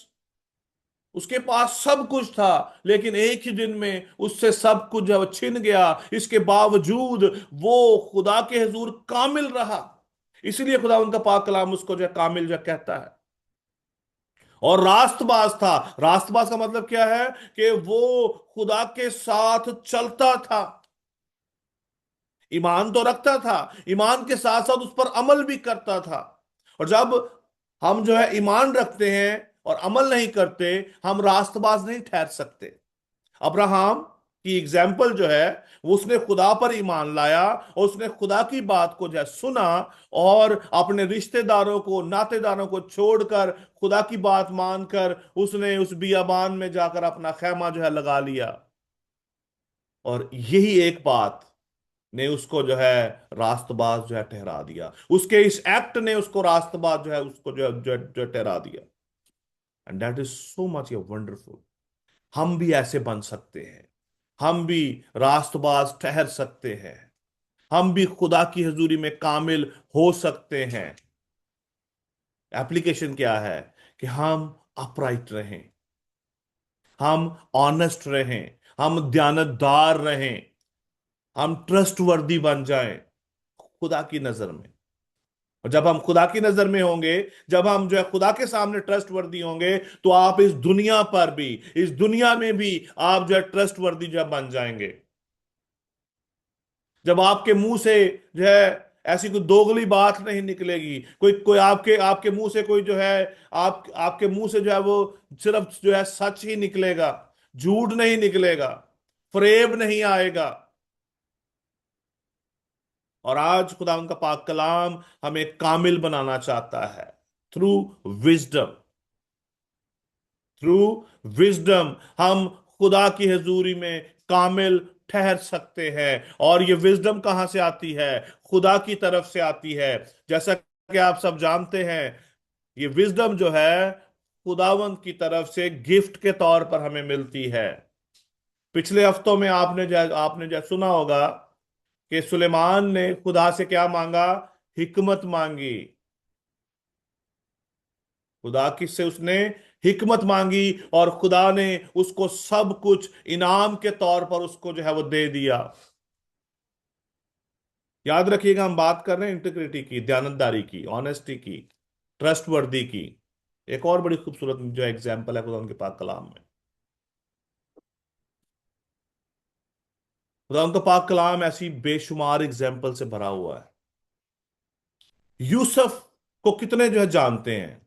उसके पास सब कुछ था, लेकिन एक ही दिन में उससे सब कुछ जो है वो छिन गया। इसके बावजूद वो खुदा के हुजूर कामिल रहा। इसलिए खुदा उनका पाक कलाम उसको जो है कामिल जो कहता है। और रास्तबाज था। रास्तबाज का मतलब क्या है? कि वो खुदा के साथ चलता था, ईमान तो रखता था, ईमान के साथ साथ उस पर अमल भी करता था। और जब हम जो है ईमान रखते हैं और अमल नहीं करते, हम रास्तबाज नहीं ठहर सकते। अब्राहम की एग्जाम्पल जो है, वो उसने खुदा पर ईमान लाया और उसने खुदा की बात को जो है सुना, और अपने रिश्तेदारों को, नातेदारों को छोड़कर खुदा की बात मानकर उसने उस बियाबान में जाकर अपना खेमा जो है लगा लिया। और यही एक बात ने उसको जो है रास्तबाज जो है ठहरा दिया। उसके इस एक्ट ने उसको रास्तबाज जो है उसको जो ठहरा दिया। And that is so much wonderful. हम भी ऐसे बन सकते हैं, हम भी रास्तबाज ठहर सकते हैं, हम भी खुदा की हजूरी में कामिल हो सकते हैं। एप्लीकेशन क्या है? कि हम अपराइट रहें, हम ऑनेस्ट रहें, हम दयानतदार रहें, हम ट्रस्टवर्दी बन जाएं खुदा की नजर में। और जब हम खुदा की नजर में होंगे, जब हम जो है खुदा के सामने ट्रस्ट वर्दी होंगे, तो आप इस दुनिया पर भी, इस दुनिया में भी आप जो है ट्रस्ट वर्दी जो है बन जाएंगे। जब आपके मुंह से जो है ऐसी कोई दोगली बात नहीं निकलेगी, कोई कोई आपके आपके मुंह से कोई जो है, आपके मुंह से जो है वो सिर्फ जो है सच ही निकलेगा, झूठ नहीं निकलेगा, फरेब नहीं आएगा। और आज खुदा उनका पाक कलाम हमें कामिल बनाना चाहता है थ्रू विजडम। थ्रू विजडम हम खुदा की हजूरी में कामिल ठहर सकते हैं। और ये विजडम कहां से आती है? खुदा की तरफ से आती है। जैसा कि आप सब जानते हैं, ये विजडम जो है खुदावंत की तरफ से गिफ्ट के तौर पर हमें मिलती है। पिछले हफ्तों में आपने जो सुना होगा कि सुलेमान ने खुदा से क्या मांगा? हिकमत मांगी। खुदा किससे उसने हिकमत मांगी, और खुदा ने उसको सब कुछ इनाम के तौर पर उसको जो है वो दे दिया। याद रखिएगा, हम बात कर रहे हैं इंटीग्रिटी की, दयानतदारी की, ऑनेस्टी की, ट्रस्टवर्दी की। एक और बड़ी खूबसूरत जो एग्जाम्पल है खुदा उनके पाक कलाम में। खुदा उनका पाक कलाम ऐसी बेशुमार एग्जाम्पल से भरा हुआ है। यूसुफ को कितने जो है जानते हैं?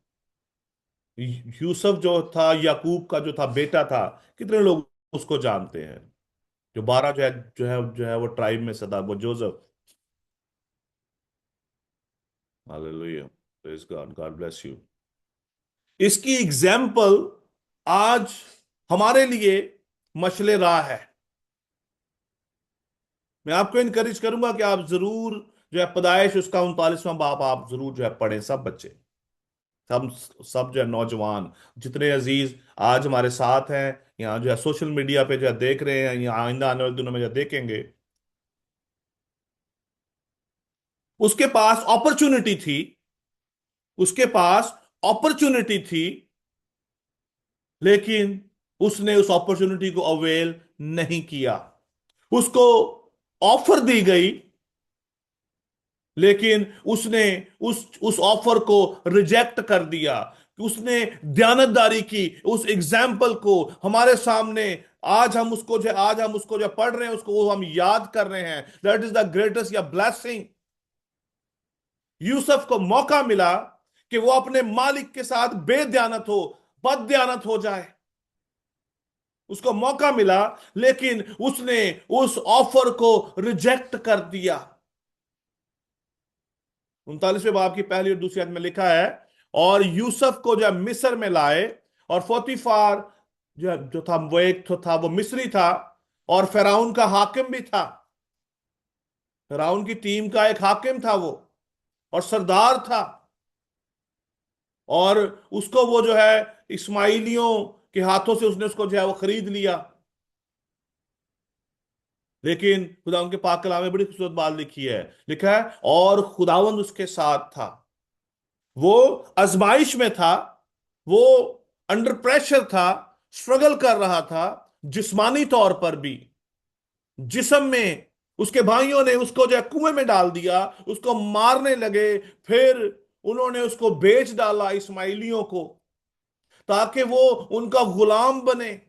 यूसुफ जो था, याकूब का जो था बेटा था, कितने लोग उसको जानते हैं? जो 12 जो है वो ट्राइब में सदा, वो Joseph. Hallelujah, praise God, God bless you. इसकी एग्जाम्पल आज हमारे लिए मशले राह है। मैं आपको इनकरेज करूंगा कि आप जरूर जो है पैदाइश उसका 39वां बाब आप जरूर जो है पढ़ें, सब बच्चे, सब सब जो है नौजवान, जितने अजीज आज हमारे साथ हैं, यहाँ जो है सोशल मीडिया पे जो है देख रहे हैं, या आइंदा आने वाले दिनों में जो देखेंगे, उसके पास अपॉर्चुनिटी थी, उसके पास अपॉर्चुनिटी थी, लेकिन उसने उस अपॉर्चुनिटी को अवेल नहीं किया। उसको ऑफर दी गई, लेकिन उसने उस ऑफर को रिजेक्ट कर दिया। उसने दयानतदारी की, उस एग्जाम्पल को हमारे सामने आज हम उसको जो पढ़ रहे हैं, उसको हम याद कर रहे हैं। दैट इज द ग्रेटेस्ट या ब्लेसिंग। यूसुफ को मौका मिला कि वो अपने मालिक के साथ बेदयानत हो, बददयानत हो जाए। उसको मौका मिला, लेकिन उसने उस ऑफर को रिजेक्ट कर दिया। 39वें बाब की पहली और दूसरी आयत में लिखा है, और यूसुफ को जब मिस्र में लाए, और पोतीफार जो था वो एक तो था, वो मिस्री था, और फिरौन का हाकिम भी था। फिरौन की टीम का एक हाकिम था वो, और सरदार था। और उसको वो जो है इस्माइलियों के हाथों से उसने उसको जो है वो खरीद लिया। लेकिन खुदा उनके पाक कलाम में बड़ी खूबसूरत बात लिखी है, लिखा है और खुदावंद उसके साथ था। वो आजमाइश में था, वो अंडर प्रेशर था, स्ट्रगल कर रहा था, जिस्मानी तौर पर भी, जिस्म में। उसके भाइयों ने उसको जो है कुएं में डाल दिया, उसको मारने लगे, फिर उन्होंने उसको बेच डाला इस्माइलियों को, ताकि वो उनका गुलाम बने।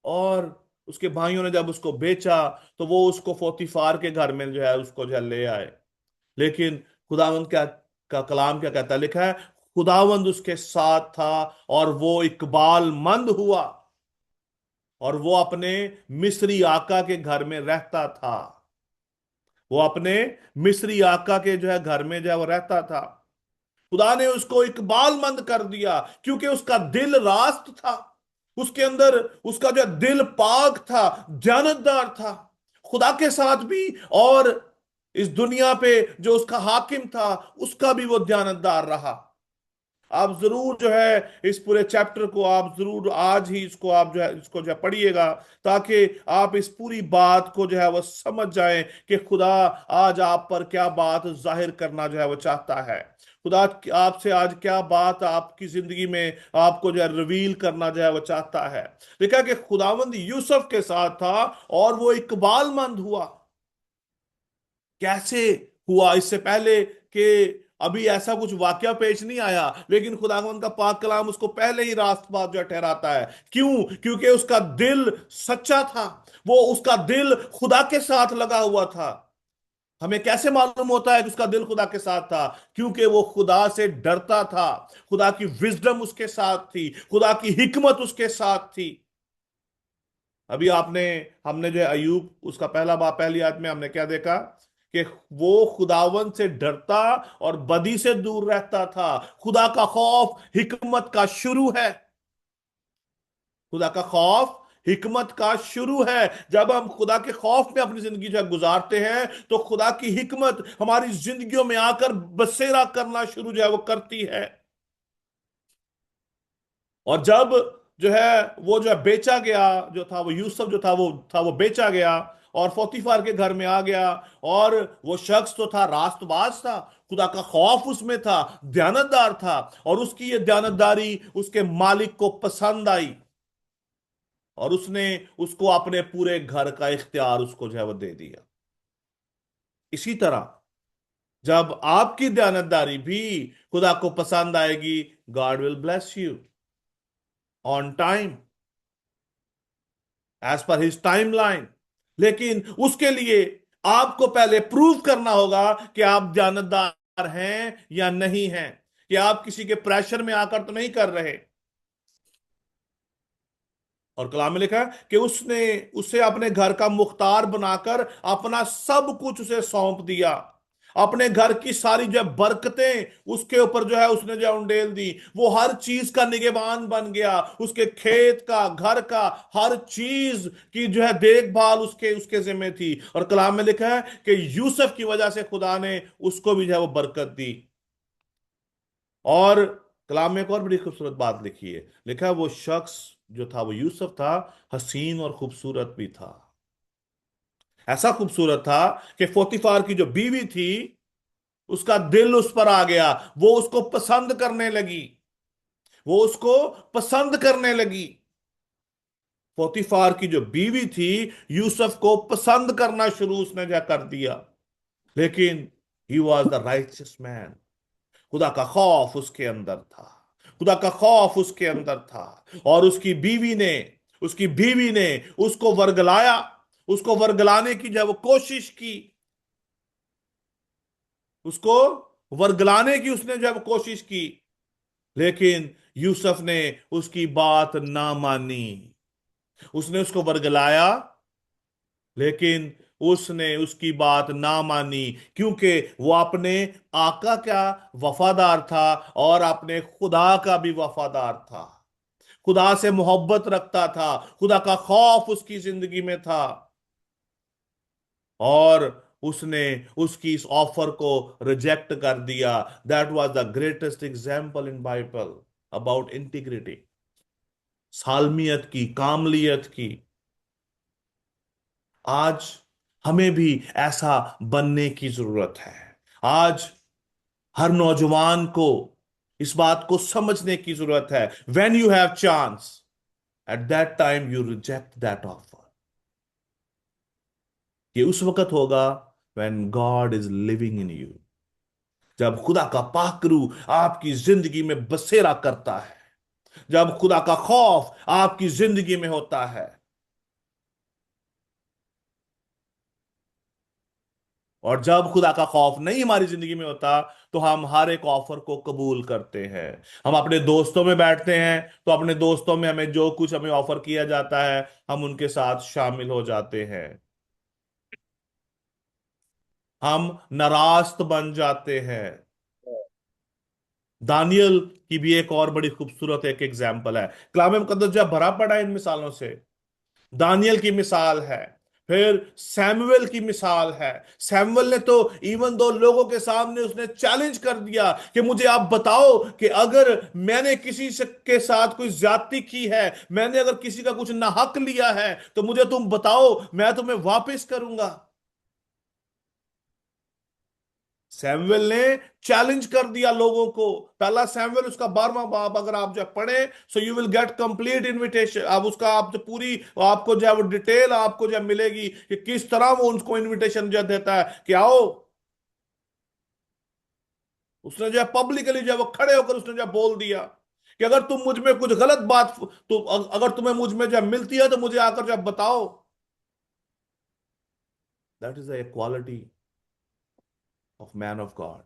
और उसके भाइयों ने जब उसको बेचा, तो वो उसको पोतीफार के घर में जो है उसको जो है ले आए। लेकिन खुदावंद का कलाम क्या कहता है, लिखा है खुदावंद उसके साथ था, और वो इकबाल मंद हुआ, और वो अपने मिस्री आका के घर में रहता था। वो अपने मिस्री आका के जो है घर में जो है वो रहता था। खुदा ने उसको इकबालमंद कर दिया, क्योंकि उसका दिल रास्त था, उसके अंदर उसका जो दिल पाक था, दयानतदार था खुदा के साथ भी, और इस दुनिया पे जो उसका हाकिम था उसका भी वो दयानतदार रहा। आप जरूर जो है इस पूरे चैप्टर को आप जरूर आज ही इसको आप जो है इसको जो है पढ़िएगा, ताकि आप इस पूरी बात को जो है वो समझ जाएं कि खुदा आज आप पर क्या बात जाहिर करना जो है वो चाहता है। खुदा आपसे आज क्या बात आपकी जिंदगी में आपको जो है रिवील करना जो है वो चाहता है। देखा कि खुदावंद यूसुफ के साथ था, और वो इकबालमंद हुआ। कैसे हुआ? इससे पहले कि अभी ऐसा कुछ वाकया पेश नहीं आया, लेकिन खुदावंद का पाक कलाम उसको पहले ही रास्तबाज जो है ठहराता है। क्यों? क्योंकि उसका दिल सच्चा था, वो उसका दिल खुदा के साथ लगा हुआ था। हमें कैसे मालूम होता है कि उसका दिल खुदा के साथ था? क्योंकि वो खुदा से डरता था, खुदा की विजडम उसके साथ थी, खुदा की हिकमत उसके साथ थी। अभी हमने जो है अयूब उसका पहला बाब पहली आयत में हमने क्या देखा कि वो खुदावन से डरता और बदी से दूर रहता था। खुदा का खौफ हिकमत का शुरू है। खुदा का खौफ हिकमत का शुरू है। जब हम खुदा के खौफ में अपनी जिंदगी जो है गुजारते हैं, तो खुदा की हिकमत हमारी जिंदगियों में आकर बसेरा करना शुरू जो है वो करती है। और जब जो है वो जो है बेचा गया, जो था वो यूसुफ जो था वो बेचा गया, और पोतीफार के घर में आ गया। और वो शख्स तो था रास्तबाज था, खुदा का खौफ उसमें था, दयानतदार था, और उसकी ये दयानतदारी उसके मालिक को पसंद आई, और उसने उसको अपने पूरे घर का इख्तियार उसको जो है वो दे दिया। इसी तरह जब आपकी दयानतदारी भी खुदा को पसंद आएगी, God will bless you on time, as per his timeline. लेकिन उसके लिए आपको पहले प्रूव करना होगा कि आप जानदार हैं या नहीं हैं, कि आप किसी के प्रेशर में आकर तो नहीं कर रहे। और कलाम में लिखा है कि उसने उसे अपने घर का मुख्तार बनाकर अपना सब कुछ उसे सौंप दिया। अपने घर की सारी जो है बरकतें उसके ऊपर जो है उसने जो है उंडेल दी। वो हर चीज का निगहबान बन गया, उसके खेत का, घर का, हर चीज की जो है देखभाल उसके उसके जिम्मे थी। और कलाम में लिखा है कि यूसुफ की वजह से खुदा ने उसको भी जो है वो बरकत दी। और कलाम में एक और बड़ी खूबसूरत बात लिखी है, लिखा है वो शख्स जो था वो यूसुफ था, हसीन और खूबसूरत भी था। ऐसा खूबसूरत था कि पोतीफार की जो बीवी थी उसका दिल उस पर आ गया, वो उसको पसंद करने लगी, वो उसको पसंद करने लगी। पोतीफार की जो बीवी थी यूसुफ को पसंद करना शुरू उसने क्या कर दिया। लेकिन he was the righteous man. खुदा का खौफ उसके अंदर था, खुदा का खौफ उसके अंदर था। और उसकी बीवी ने उसको वर्गलाया, उसको वर्गलाने की जब वो कोशिश की, उसको वर्गलाने की उसने जब कोशिश की, लेकिन यूसुफ ने उसकी बात ना मानी। उसने उसको वर्गलाया, लेकिन उसने उसकी बात ना मानी, क्योंकि वो अपने आका का वफादार था और अपने खुदा का भी वफादार था, खुदा से मोहब्बत रखता था, खुदा का खौफ उसकी जिंदगी में था। और उसने उसकी इस ऑफर को रिजेक्ट कर दिया। That was the greatest example in Bible about integrity, सालमियत की, कामलियत की। आज हमें भी ऐसा बनने की जरूरत है। आज हर नौजवान को इस बात को समझने की जरूरत है, when you have chance, at that time you reject that offer. ये उस वक्त होगा when God is living in you, जब खुदा का पाक रूह आपकी जिंदगी में बसेरा करता है, जब खुदा का खौफ आपकी जिंदगी में होता है। और जब खुदा का खौफ नहीं हमारी जिंदगी में होता, तो हम हर एक ऑफर को कबूल करते हैं। हम अपने दोस्तों में बैठते हैं तो अपने दोस्तों में हमें जो कुछ हमें ऑफर किया जाता है हम उनके साथ शामिल हो जाते हैं। हम नाराज बन जाते हैं। दानियल की भी एक और बड़ी खूबसूरत एक एग्जाम्पल है, कलाम मुकद्दस जो है भरा पड़ा है इन मिसालों से। दानियल की मिसाल है, फिर सैमुअल की मिसाल है। सैमुअल ने तो इवन दो लोगों के सामने उसने चैलेंज कर दिया कि मुझे आप बताओ कि अगर मैंने के साथ कोई ज्यादती की है, मैंने अगर किसी का कुछ नाहक लिया है, तो मुझे तुम बताओ, मैं तुम्हें वापस करूंगा। सैमुअल ने चैलेंज कर दिया लोगों को। पहला सैमुअल उसका 12वां बाब अगर आप जो पढ़े, so you will get complete invitation. अब उसका आप जो पूरी आपको जो है वो डिटेल आपको जो मिलेगी कि किस तरह वो उनको इनविटेशन जो देता है कि आओ। उसने जो है पब्लिकली जो है वो खड़े होकर उसने जो है बोल दिया कि अगर तुम मुझ में कुछ गलत बात, तो अगर तुम्हें मुझ में जो है मिलती है तो मुझे आकर जो है बताओ। That is the quality of man of God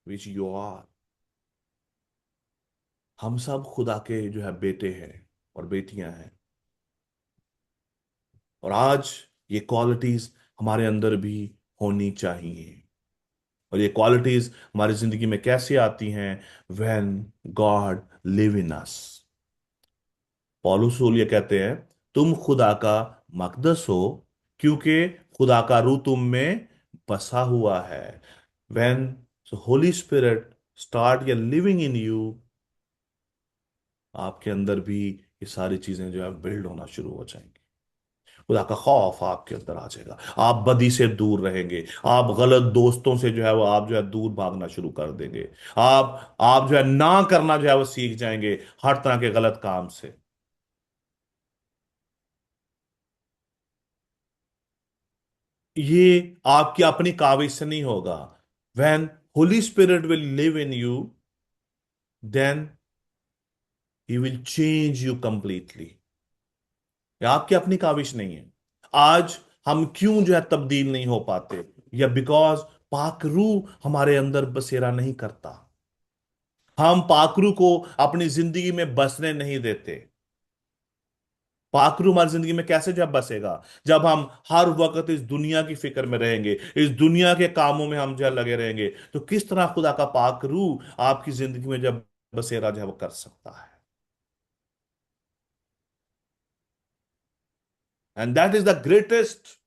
which you are. हम सब खुदा के जो है बेटे हैं और बेटियां हैं। और आज ये क्वालिटीज हमारे अंदर भी होनी चाहिए। और ये क्वालिटीज हमारी जिंदगी में कैसे आती हैं? व्हेन गॉड लिव इन अस। पौलुस रसूल ये कहते हैं, तुम खुदा का मकदस हो क्योंकि खुदा का रूह तुम में बसा हुआ है। व्हेन होली स्पिरिट स्टार्ट या लिविंग इन यू, आपके अंदर भी ये सारी चीजें जो है बिल्ड होना शुरू हो जाएंगी। खुदा का खौफ आपके अंदर आ जाएगा, आप बदी से दूर रहेंगे, आप गलत दोस्तों से जो है वो आप जो है दूर भागना शुरू कर देंगे। आप जो है ना करना जो है वो सीख जाएंगे, हर तरह के गलत काम से। ये आपकी अपनी काबिज से नहीं होगा। When Holy Spirit will live in you, then he will change you completely. ये आपकी अपनी काबिज नहीं है। आज हम क्यों जो है तब्दील नहीं हो पाते? या बिकॉज पाक रूह हमारे अंदर बसेरा नहीं करता। हम पाक रूह को अपनी जिंदगी में बसने नहीं देते। पाखरू हमारी जिंदगी में कैसे जब बसेगा? जब हम हर वक्त इस दुनिया की फिक्र में रहेंगे, इस दुनिया के कामों में हम जब लगे रहेंगे, तो किस तरह खुदा का पाखरू आपकी जिंदगी में जब बसेरा जब कर सकता है? And that is the greatest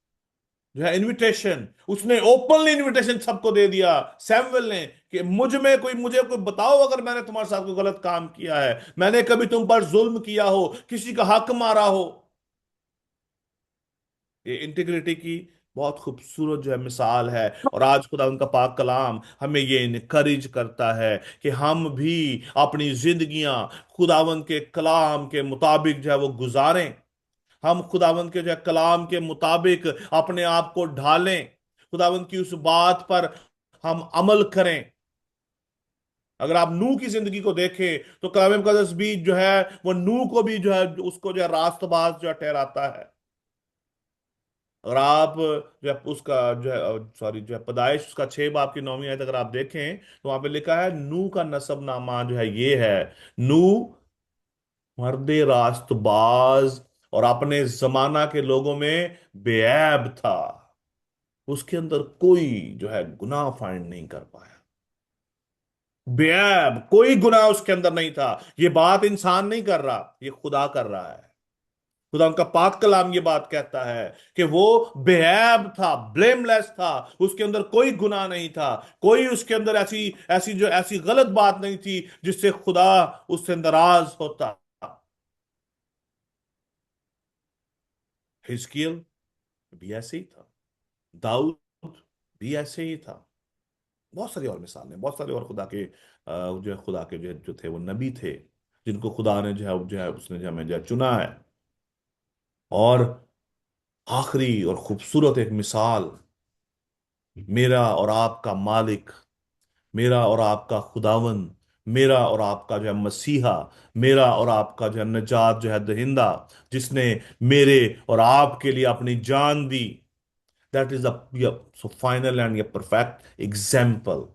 जो है इनविटेशन। उसने ओपनली इनविटेशन सबको दे दिया, सैमुअल ने, कि मुझे कोई बताओ, अगर मैंने तुम्हारे साथ कोई गलत काम किया है, मैंने कभी तुम पर जुल्म किया हो, किसी का हक मारा हो। ये इंटीग्रिटी की बहुत खूबसूरत जो है मिसाल है। और आज खुदा उनका पाक कलाम हमें ये इनकरेज करता है कि हम भी अपनी जिंदगियां खुदावंद के कलाम के मुताबिक जो है वो गुजारें। हम खुदावंद के जो है कलाम के मुताबिक अपने आप को ढालें, खुदावंद की उस बात पर हम अमल करें। अगर आप नूह की जिंदगी को देखें तो कलाम मुकद्दस भी जो है वो नूह को भी जो है उसको जो है रास्तबाज जो है ठहराता है। अगर आप जो है उसका जो है सॉरी जो है पैदाइश उसका 6 बाब की 9वीं आयत अगर आप देखें तो वहां पे लिखा है नूह का नसबनामा जो है ये है, नूह मर्दे रास्तबाज और अपने जमाना के लोगों में बेऐब था। उसके अंदर कोई जो है गुनाह फाइंड नहीं कर पाया। बेऐब, कोई गुनाह उसके अंदर नहीं था। ये बात इंसान नहीं कर रहा, ये खुदा कर रहा है। खुदा उनका पाक कलाम ये बात कहता है कि वो बेऐब था, ब्लेमलेस था, उसके अंदर कोई गुनाह नहीं था, कोई उसके अंदर ऐसी ऐसी गलत बात नहीं थी जिससे खुदा उससे नाराज होता। हिजकिय्याह भी ऐसे ही था, दाऊद भी ऐसे ही था। बहुत सारी और मिसालें, बहुत सारे और खुदा के जो है खुदा के जो थे वो नबी थे, जिनको खुदा ने जो है उसने जो हमें जो है चुना है। और आखिरी और खूबसूरत एक मिसाल, मेरा और आपका मालिक, मेरा और आपका खुदावन, मेरा और आपका जो है मसीहा, मेरा और आपका जो है नजात जो है दहिंदा, जिसने मेरे और आपके लिए अपनी जान दी। That is the so final and perfect example.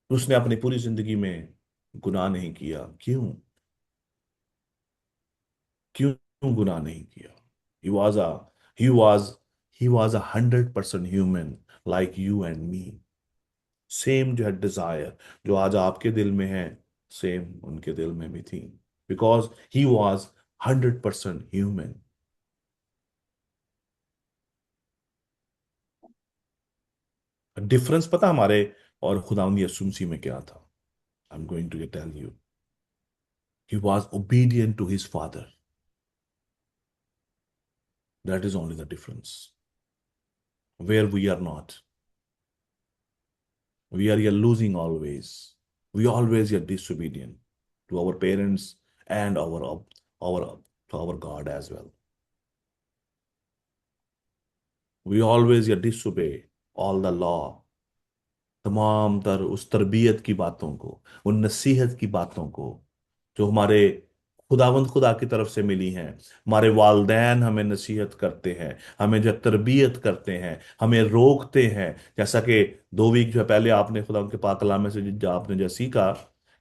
उसने अपनी पूरी जिंदगी में गुनाह नहीं किया। क्यों? क्यों गुनाह नहीं किया? ही was a he was he was 100% human, like you and me. Same जो है डिजायर जो आज आपके दिल में है, सेम उनके दिल में भी थी, because he was 100% human. Difference पता हमारे और खुदावंद यीशु मसीह में क्या था? I am going to tell you. He was obedient to his father. That is only the difference, where we are not. We are losing always. We always are disobedient to our parents and our to our God as well. We always disobey all the law, तमाम तर उस तरबियत की बातों को, उन नसीहत की बातों को जो हमारे खुदावंद खुदा की तरफ से मिली हैं। हमारे वालदैन हमें नसीहत करते हैं, हमें जब तरबियत करते हैं, हमें रोकते हैं। जैसा कि 2 वीक जो पहले आपने खुदा उनके पाक कलाम में से जो आपने जो सीखा,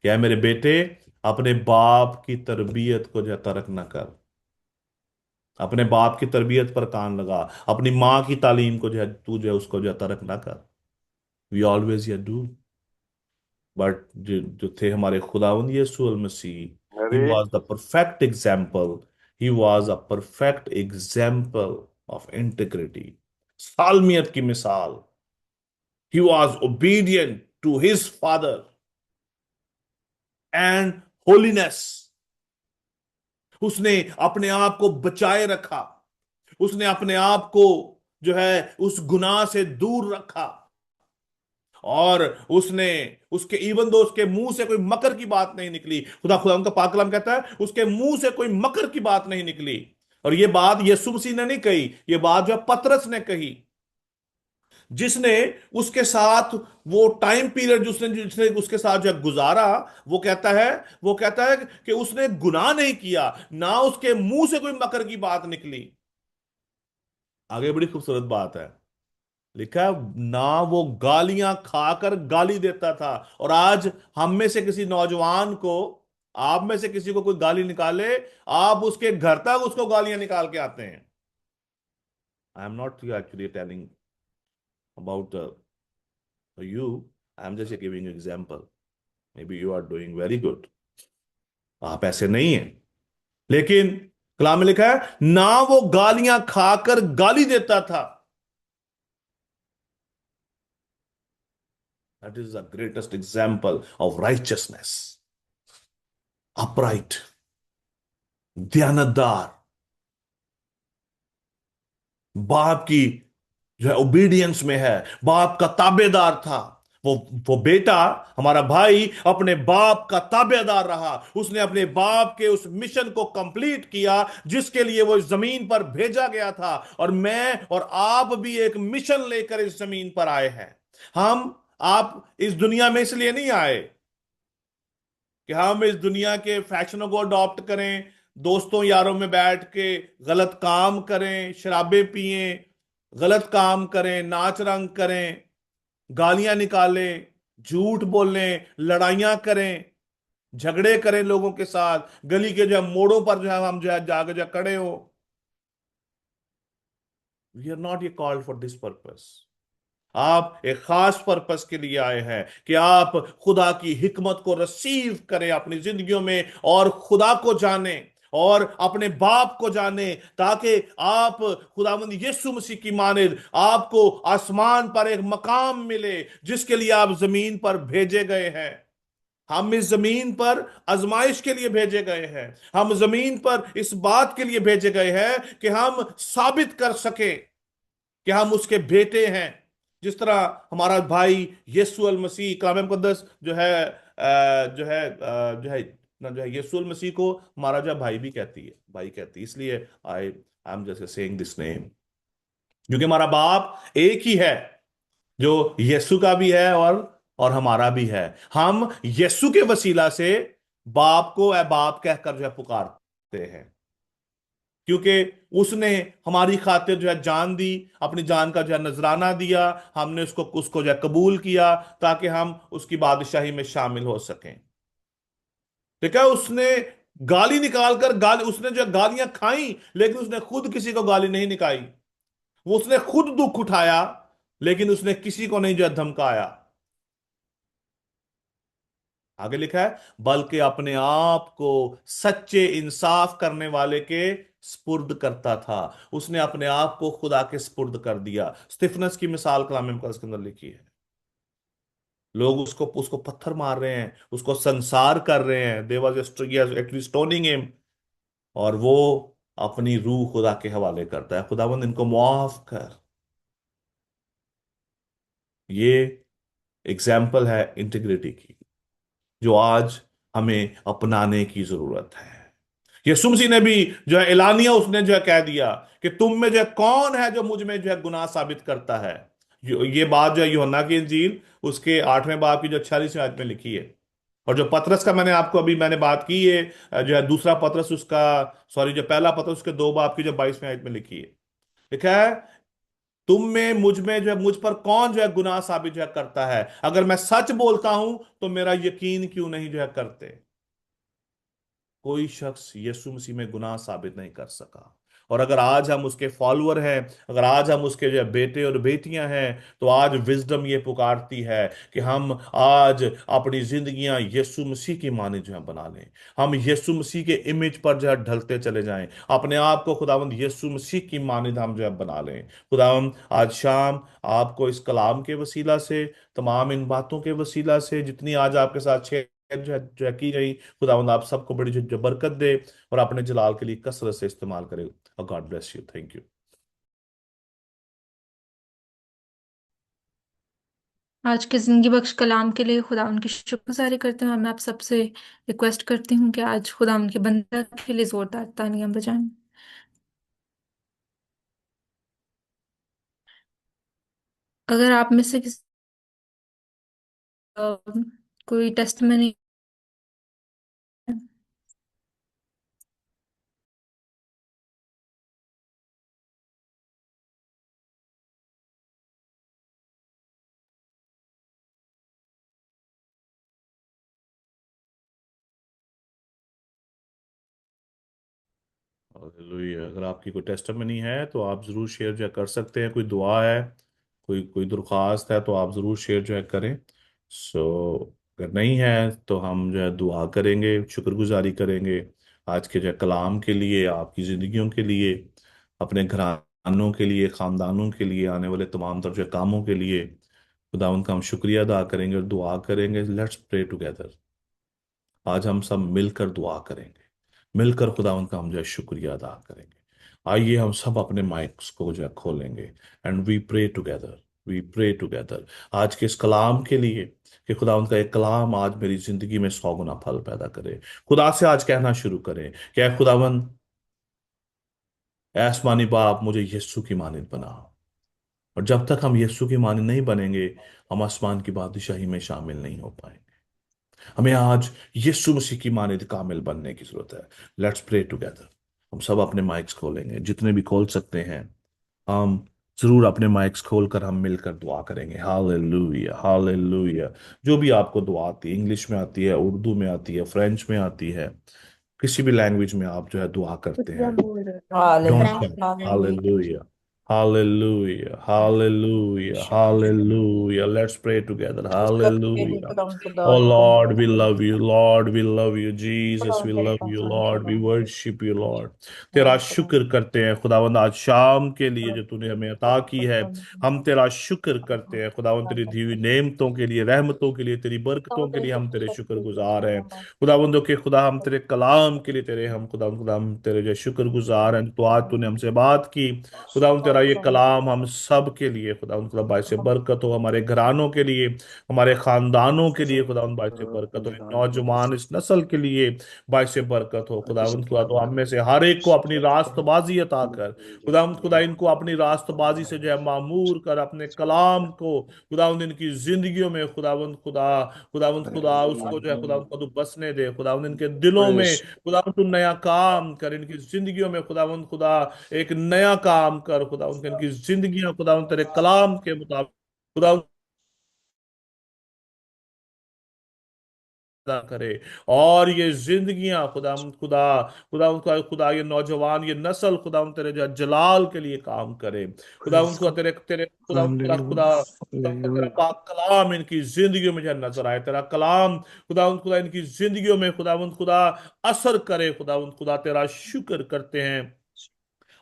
क्या है मेरे बेटे, अपने बाप की तरबियत को जो तर्क न कर, अपने बाप की तरबियत पर कान लगा, अपनी माँ की तालीम को जो है तू जो है उसको जो तर्क ना कर। We always do. बट जो थे हमारे खुदावंद यीशु मसीह, ही अरे was the perfect example. He was a perfect example of integrity, सालमियत की मिसाल। He was obedient to his father and holiness. उसने अपने आप को बचाए रखा, उसने अपने आप को जो है उस गुनाह से दूर रखा। और उसने उसके इवन दो उसके मुंह से कोई मकर की बात नहीं निकली। खुदा खुदा उनका पाक कलाम कहता है उसके मुंह से कोई मकर की बात नहीं निकली। और ये बात यीशु मसीह ने नहीं कही, ये बात जो है पतरस ने कही। जिसने उसके साथ वो टाइम पीरियड जिसने जिसने उसके साथ जो गुजारा, वो कहता है वो कहता है कि उसने गुनाह नहीं किया, ना उसके मुंह से कोई मकर की बात निकली। आगे बड़ी खूबसूरत बात है, लिखा है ना वो गालियां खाकर गाली देता था। और आज हम में से किसी नौजवान को, आप में से किसी को कोई गाली निकाले, आप उसके घर तक उसको गालियां निकाल के आते हैं। I am not actually telling about you, I am just giving example. Maybe you are doing very good, आप ऐसे नहीं हैं, लेकिन कलाम में लिखा है ना वो गालियां खाकर गाली देता था। That is the greatest example of righteousness, upright, दयानतदार, बाप की जो है ओबीडियंस में है, बाप का ताबेदार था। वो बेटा, हमारा भाई, अपने बाप का ताबेदार रहा। उसने अपने बाप के उस मिशन को कंप्लीट किया जिसके लिए वो इस जमीन पर भेजा गया था। और मैं और आप भी एक मिशन लेकर इस जमीन पर आए हैं। हम आप इस दुनिया में इसलिए नहीं आए कि हम इस दुनिया के फैशनों को अडॉप्ट करें, दोस्तों यारों में बैठ के गलत काम करें, शराबें पिएं, गलत काम करें, नाच रंग करें, गालियां निकालें, झूठ बोलें, लड़ाइयां करें, झगड़े करें लोगों के साथ, गली के जो है मोड़ों पर जो है हम जो है जाके जो खड़े हो। वी आर नॉट ये कॉल्ड फॉर दिस पर्पस। आप एक खास पर्पस के लिए आए हैं कि आप खुदा की हिकमत को रिसीव करें अपनी जिंदगियों में, और खुदा को जाने और अपने बाप को जाने, ताकि आप खुदावंद यीशु मसीह की मानिद आपको आसमान पर एक मकाम मिले जिसके लिए आप जमीन पर भेजे गए हैं। हम इस जमीन पर आजमाइश के लिए भेजे गए हैं। हम जमीन पर इस बात के लिए भेजे गए हैं कि हम साबित कर सके कि हम उसके बेटे हैं। जिस तरह हमारा भाई यीशु अल मसीह, कलाम मुकद्दस जो है ना जो है यीशु अल मसीह को हमारा जो भाई भी कहती है, भाई कहती है। इसलिए आई am just saying this name, क्योंकि हमारा बाप एक ही है, जो यीशु का भी है और हमारा भी है। हम यीशु के वसीला से बाप को ए बाप कहकर जो है पुकारते हैं, क्योंकि उसने हमारी खातिर जो है जान दी, अपनी जान का जो है नजराना दिया। हमने उसको उसको जो है कबूल किया ताकि हम उसकी बादशाही में शामिल हो सकें। ठीक है, उसने गाली निकालकर गाली, उसने जो है गालियां खाई, लेकिन उसने खुद किसी को गाली नहीं निकाली। वो उसने खुद दुख उठाया, लेकिन उसने किसी को नहीं जो है धमकाया। आगे लिखा है बल्कि अपने आप को सच्चे इंसाफ करने वाले के स्पुर्द करता था। उसने अपने आप को खुदा के स्पुर्द कर दिया। स्टिफनस की मिसाल कलाम मुकद्दस के अंदर लिखी है। लोग उसको उसको पत्थर मार रहे हैं, उसको संसार कर रहे हैं, they was actually stoning him, और वो अपनी रूह खुदा के हवाले करता है, खुदावंद इनको मुआफ कर। ये एग्जाम्पल है इंटीग्रिटी की, जो आज हमें अपनाने की जरूरत है। यीशु मसीह ने भी जो है एलानिया उसने जो है कह दिया कि तुम में जो है कौन है जो मुझ में जो है गुनाह साबित करता है। ये बात जो है यूहन्ना की इंजील उसके 8वें बाब की जो 46वें आयत में लिखी है। और जो पतरस का मैंने आपको अभी मैंने बात की है, जो है दूसरा पतरस उसका, सॉरी, जो पहला पतरस उसके 2 बाब की जो 22वें आयत में लिखी है, लिखा है तुम में मुझ में जो है मुझ पर कौन जो है गुनाह साबित जो है करता है। अगर मैं सच बोलता हूं तो मेरा यकीन क्यों नहीं जो है करते। कोई शख्स यीशु मसीह में गुनाह साबित नहीं कर सका। और अगर आज हम उसके फॉलोअर हैं, अगर आज हम उसके जो बेटे और बेटियां हैं, तो आज विजडम ये पुकारती है कि हम आज अपनी जिंदगियां यीशु मसीह की माने जो है बना लें। हम यीशु मसीह के इमेज पर जो है ढलते चले जाएं, अपने आप को खुदावंद यीशु मसीह की मानिद हम जो है बना लें। खुदावंद आज शाम आपको इस कलाम के वसीला से, तमाम इन बातों के वसीला से जितनी आज आपके साथ जो है की गई, खुदावंद आप सबको बड़ी जो बरकत दे और अपने जलाल के लिए कसरत से इस्तेमाल करे। और God bless you. Thank you. आज के जिंदगी बख्श कलाम के लिए खुदा उनकी शुक्रगुजारी करते हैं। मैं आप सबसे रिक्वेस्ट करती हूँ कि आज खुदा उनके बंदा के लिए जोरदार तालियां बजाएं। अगर आप में से किसी कोई टेस्टमनी। हालेलुया। अगर आपकी कोई टेस्टमनी है तो आप ज़रूर शेयर जो है कर सकते हैं। कोई दुआ है, कोई कोई दरख्वास्त है तो आप ज़रूर शेयर जो है करें। सो अगर नहीं है तो हम जो है दुआ करेंगे, शुक्रगुजारी करेंगे आज के जो है कलाम के लिए, आपकी ज़िंदगियों के लिए, अपने घरानों के लिए, ख़ानदानों के लिए, आने वाले तमाम तरह के कामों के लिए खुदा उनका हम शुक्रिया अदा करेंगे और दुआ करेंगे। Let's pray together. आज हम सब मिलकर दुआ करेंगे, मिलकर खुदा उनका हम जो है शुक्रिया अदा करेंगे। आइए हम सब अपने माइक्स को जो है खोलेंगे and we pray together, we pray together आज के इस कलाम के लिए कि खुदा उनका एक कलाम आज मेरी जिंदगी में 100 गुना फल पैदा करे। खुदा से आज कहना शुरू करें कि ऐ खुदावन, ऐ आसमानी बाप, मुझे यीशु की मानित बना। और जब तक हम यीशु की मानित नहीं बनेंगे, हम आसमान की बादशाही में शामिल नहीं हो पाएंगे। हमें आज यीशु मसीह की मानित कामिल बनने की जरूरत है। Let's pray together. हम सब अपने माइक्स खोलेंगे, जितने भी खोल सकते हैं हम जरूर अपने माइक्स खोलकर हम मिलकर दुआ करेंगे। Hallelujah, hallelujah. जो भी आपको दुआ आती है, इंग्लिश में आती है, उर्दू में आती है, फ्रेंच में आती है, किसी भी लैंग्वेज में आप जो है दुआ करते हैं, don't Hallelujah. Shut. Hallelujah. Hallelujah. Hallelujah. Hallelujah. Hallelujah. Let's pray together. Hallelujah. Oh Lord, we love you. Lord, we love you. Jesus, we love you. Lord, we worship you, Lord. तेरा शुक्र करते हैं खुदावंद आज शाम के लिए जो तूने हमें अता की है। हम तेरा शुक्र करते हैं खुदावंद, तेरी दी हुई नेमतों के लिए, रहमतों के लिए, तेरी बरकतों के लिए हम तेरे शुक्रगुजार हैं। खुदावंदों के खुदा, हम तेरे कलाम के लिए तेरे हम खुदा खुदा हम तेरे जो शुक्रगुजार हैं। तो आज तूने हमसे बात की खुदा, तेरा ये कलाम हम सब के लिए खुदा खुदा बायसे बरकत हो, हमारे घरानों के लिए, हमारे खानदानों के लिए खुदा बायसे बरकत हो, नौजवान इस नस्ल के लिए बायसे बरकत हो खुदा खुदा। तो हम में से हर एक को अपनी रास्तबाजी अता कर खुदा खुदा, इनको अपनी रास्तबाजी से जो है मामूर कर, अपने कलाम को खुदा इनकी जिंदगियों में खुदावंद खुदा खुदावंद खुदा उसको जो है खुदा खुदा तू बसने दे खुदावंद, इनके दिलों में खुदावंद तू नया काम कर, इनकी जिंदगियों में खुदावंद खुदा एक नया काम कर खुदावंद, इनकी जिंदगियां खुदावंद तेरे कलाम के मुताबिक खुदा अदा करे। और ये जिंदगियां खुदा खुदा खुदा उनका खुदा, ये नौजवान, ये नस्ल खुदा तेरे जलाल के लिए काम करे खुदा उनको, तेरे तेरे खुदा खुदा खुदा तेरा पाक कलाम इनकी जिंदगियों में जो नजर आए, तेरा कलाम खुदा खुदा इनकी जिंदगियों में खुदा खुदा असर करे खुदा खुदा। तेरा शुक्र करते हैं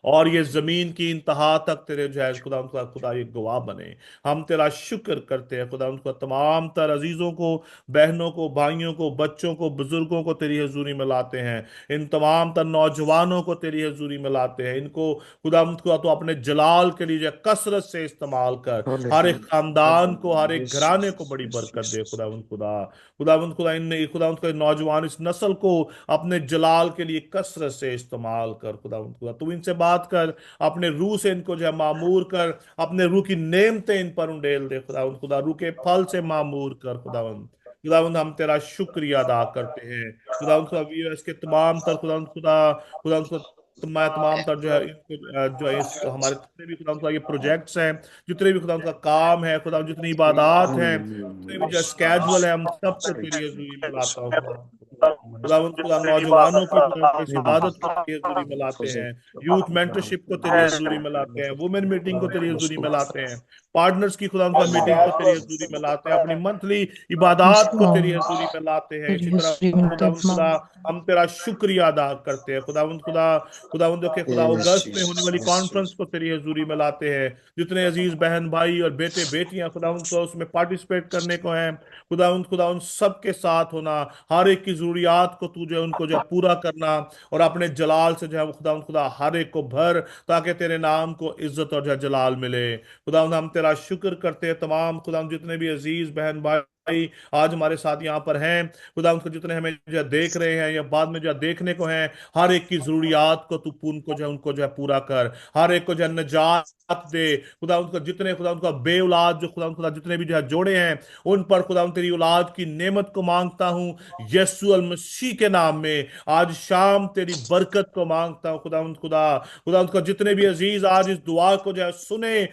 और ये जमीन की इंतहा तक तेरे जो है खुदा उनका खुदा ये गवाह बने। हम तेरा शुक्र करते हैं खुदा उनका, तमाम तर अजीजों को, बहनों को, भाइयों को, बच्चों को, बुजुर्गों को तेरी हजूरी में लाते हैं। इन तमाम तर नौजवानों को तेरी हजूरी में लाते हैं। इनको खुदा उनका तो अपने जलाल के लिए जो है कसरत से इस्तेमाल कर। हर एक खानदान को, हर एक घराने को बड़ी बरकत दे खुदा खुदा खुदा खुदा इन खुदा उनका नौजवान इस नस्ल को अपने जलाल के लिए कसरत से इस्तेमाल कर खुदा खुदा। तू इनसे बात कर, अपने रूह से इनको जो है मामूर कर, अपने रूह की नेमतें इन पर उंडेल दे खुदा खुदा। रूह के फल से मामूर कर खुदावंद खुदावंद। हम तेरा शुक्रिया अदा करते हैं खुदा खुदा, वीएस के तमाम तर खुदा खुदा खुदा खुदा मैं तमाम तर जो है इनको जो है इस हमारे जितने भी खुदा खुदा ये प्रोजेक्ट्स हैं, जितने भी खुदा उनका काम है खुदा, जितनी इबादत हैं, जितने भी जो स्केजुअल है, हम सबको तेरी हजूरी में लाता हूँ खुदा खुदा। नौजवानों की खुदा इस इबादत को तेरी हजूरी में लाते हैं, यूथ मेंटरशिप को तेरी हजूरी में लाते हैं, वुमेन मीटिंग को तेरी हजूरी में लाते हैं, पार्टनर्स की खुदा उनका मीटिंग को तेरी हजूरी में लाते हैं, अपनी मंथली Yes, इबादत को तेरी Lord. हजूरी में लाते हैं। तेरी इसी तरह हिस्ट्री में खुदा तब खुदा हम तेरा शुक्रिया अदा करते हैं खुदावंद खुदा खुदावंद के खुदा अगस्त में होने वाली कॉन्फ्रेंस को तेरी हजूरी में लाते हैं। जितने अजीज बहन भाई और बेटे बेटियां खुदावंद को उसमें पार्टिसिपेट करने को हैं खुदावंद खुदा, उन सब के साथ होना, हर एक की जरूरियात को तू जो है उनको जो है पूरा करना, और अपने जलाल से जो है खुदावंद खुदा हर एक को भर, ताकि तेरे नाम को इज्जत और जो है जलाल मिले खुदावंद। हम तेरा शुक्र करते हैं तमाम खुदावंद जितने भी अजीज बहन भाई भाई आज हमारे साथ यहाँ पर हैं। खुदा उनको जितने हमें जो है देख रहे हैं या बाद में जो है देखने को हैं, हर एक की जरूरियात को तू पूर्ण को जो है उनको जो है पूरा कर। हर एक को जो है निजात दे खुदा। उनको जितने खुदा उनका बे औलाद जो खुदा खुदा जितने भी जो है जोड़े हैं, उन पर खुदा तेरी औलाद की नेमत को मांगता हूँ यीशु अल मसीह के नाम में। आज शाम तेरी बरकत को मांगता हूँ खुदा उनका जितने भी अजीज आज इस दुआ को जो है सुने,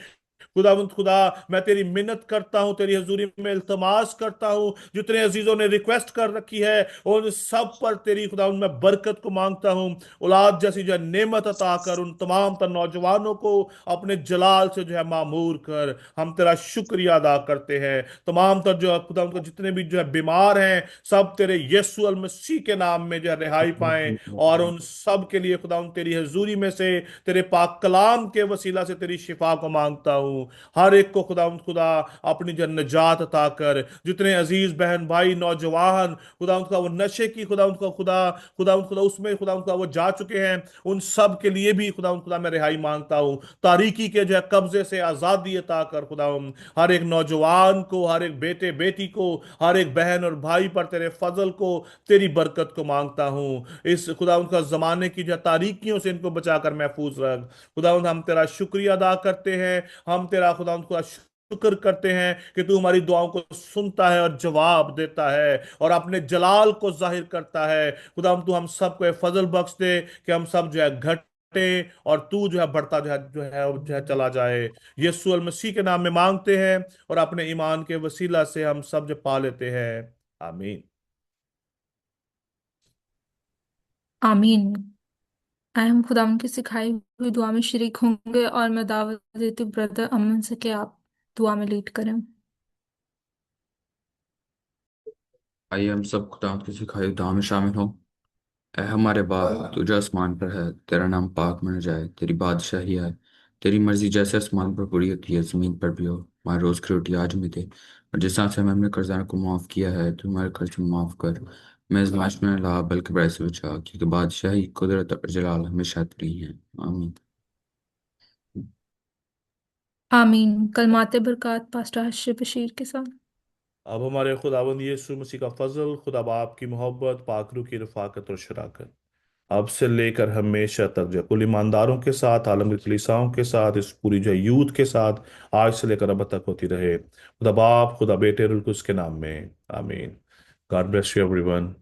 खुदावंद खुदा मैं तेरी मिन्नत करता हूं, तेरी हजूरी में इल्तमास करता हूं, जितने अजीजों ने रिक्वेस्ट कर रखी है उन सब पर तेरी खुदावंद मैं बरकत को मांगता हूं। औलाद जैसी जो है नेमत अता कर, उन तमाम तर नौजवानों को अपने जलाल से जो है मामूर कर। हम तेरा शुक्रिया अदा करते हैं। तमाम तर जो है खुदा उनको जितने भी जो है बीमार हैं, सब तेरे यीशु अल मसीह के नाम में जो है रिहाई पाएं। और उन सब के लिए खुदा तेरी हजूरी में से तेरे पाक कलाम के वसीला से तेरी शिफा को मांगता हूं। हर एक को खुदा अपनी जो निजात अता कर। जितने अजीज बहन भाई नौजवान खुदा उनका वो नशे की खुदा उसमें खुदा उनका वो जा चुके हैं, उन सब के लिए भी खुदा मैं रिहाई मांगता हूं। तारीकी के जो है कब्जे से आजादी अता कर खुदा। हर एक नौजवान को, हर एक बेटे बेटी को, हर एक बहन और भाई पर तेरे फजल को, तेरी बरकत को मांगता हूं। इस खुदा उनका जमाने की जो तारीकियों से इनको बचाकर महफूज रख। खुदा हम तेरा शुक्रिया अदा करते हैं। हम तेरा खुदा उनका शुक्र करते हैं कि तू हमारी दुआओं को सुनता है और जवाब देता है और अपने जलाल को जाहिर करता है। खुदा हम तू हम सबको ये फजल बख्श दे कि हम सब जो है घटे और तू जो है बढ़ता जो है चला जाए। यीशु अल मसीह के नाम में मांगते हैं और अपने ईमान के वसीला से हम सब जो पा लेते हैं। आमीन। आमीन। आए हम खुदा की सिखाई हुई दुआ में शरीक होंगे और मैं दावत देती हूँ ब्रदर अमन से कि आप दुआ में लीड करें। आइए हम सब खुदा की सिखाई हुई दुआ में शामिल हों। ऐ हमारे बाप, तू जो आसमान पर है, तेरा नाम पाक माना जाए, तेरी बादशाही आए, तेरी मर्जी जैसे आसमान पर पूरी होती है जमीन पर भी हो। हमारे रोज की रोटी आज हमें दे, और जिस तरह से हमें अपने कर्जदारों को माफ किया है, तू हमारे कर्ज को माफ कर। मैं आजमाइश में न ला, बल्कि बुराई से बचा, क्योंकि बादशाही, कुदरत और जलाल हमेशा तेरी है। आमीन। आमीन। कल माते बरकत पास्टर हर्ष बशीर के साथ। अब हमारे खुदावंद यीशु मसीह का फजल, खुदा बाप की मोहब्बत, पाकरू की रफाकत और शराकत अब से लेकर हमेशा तक जो कुल ईमानदारों के साथ, आलम की कलीसियाओं के साथ, इस पूरी जो यूथ के साथ आज से लेकर अब तक होती रहे। खुदा बाप, खुदा बेटे, रुल के नाम में। आमीन। God bless you everyone.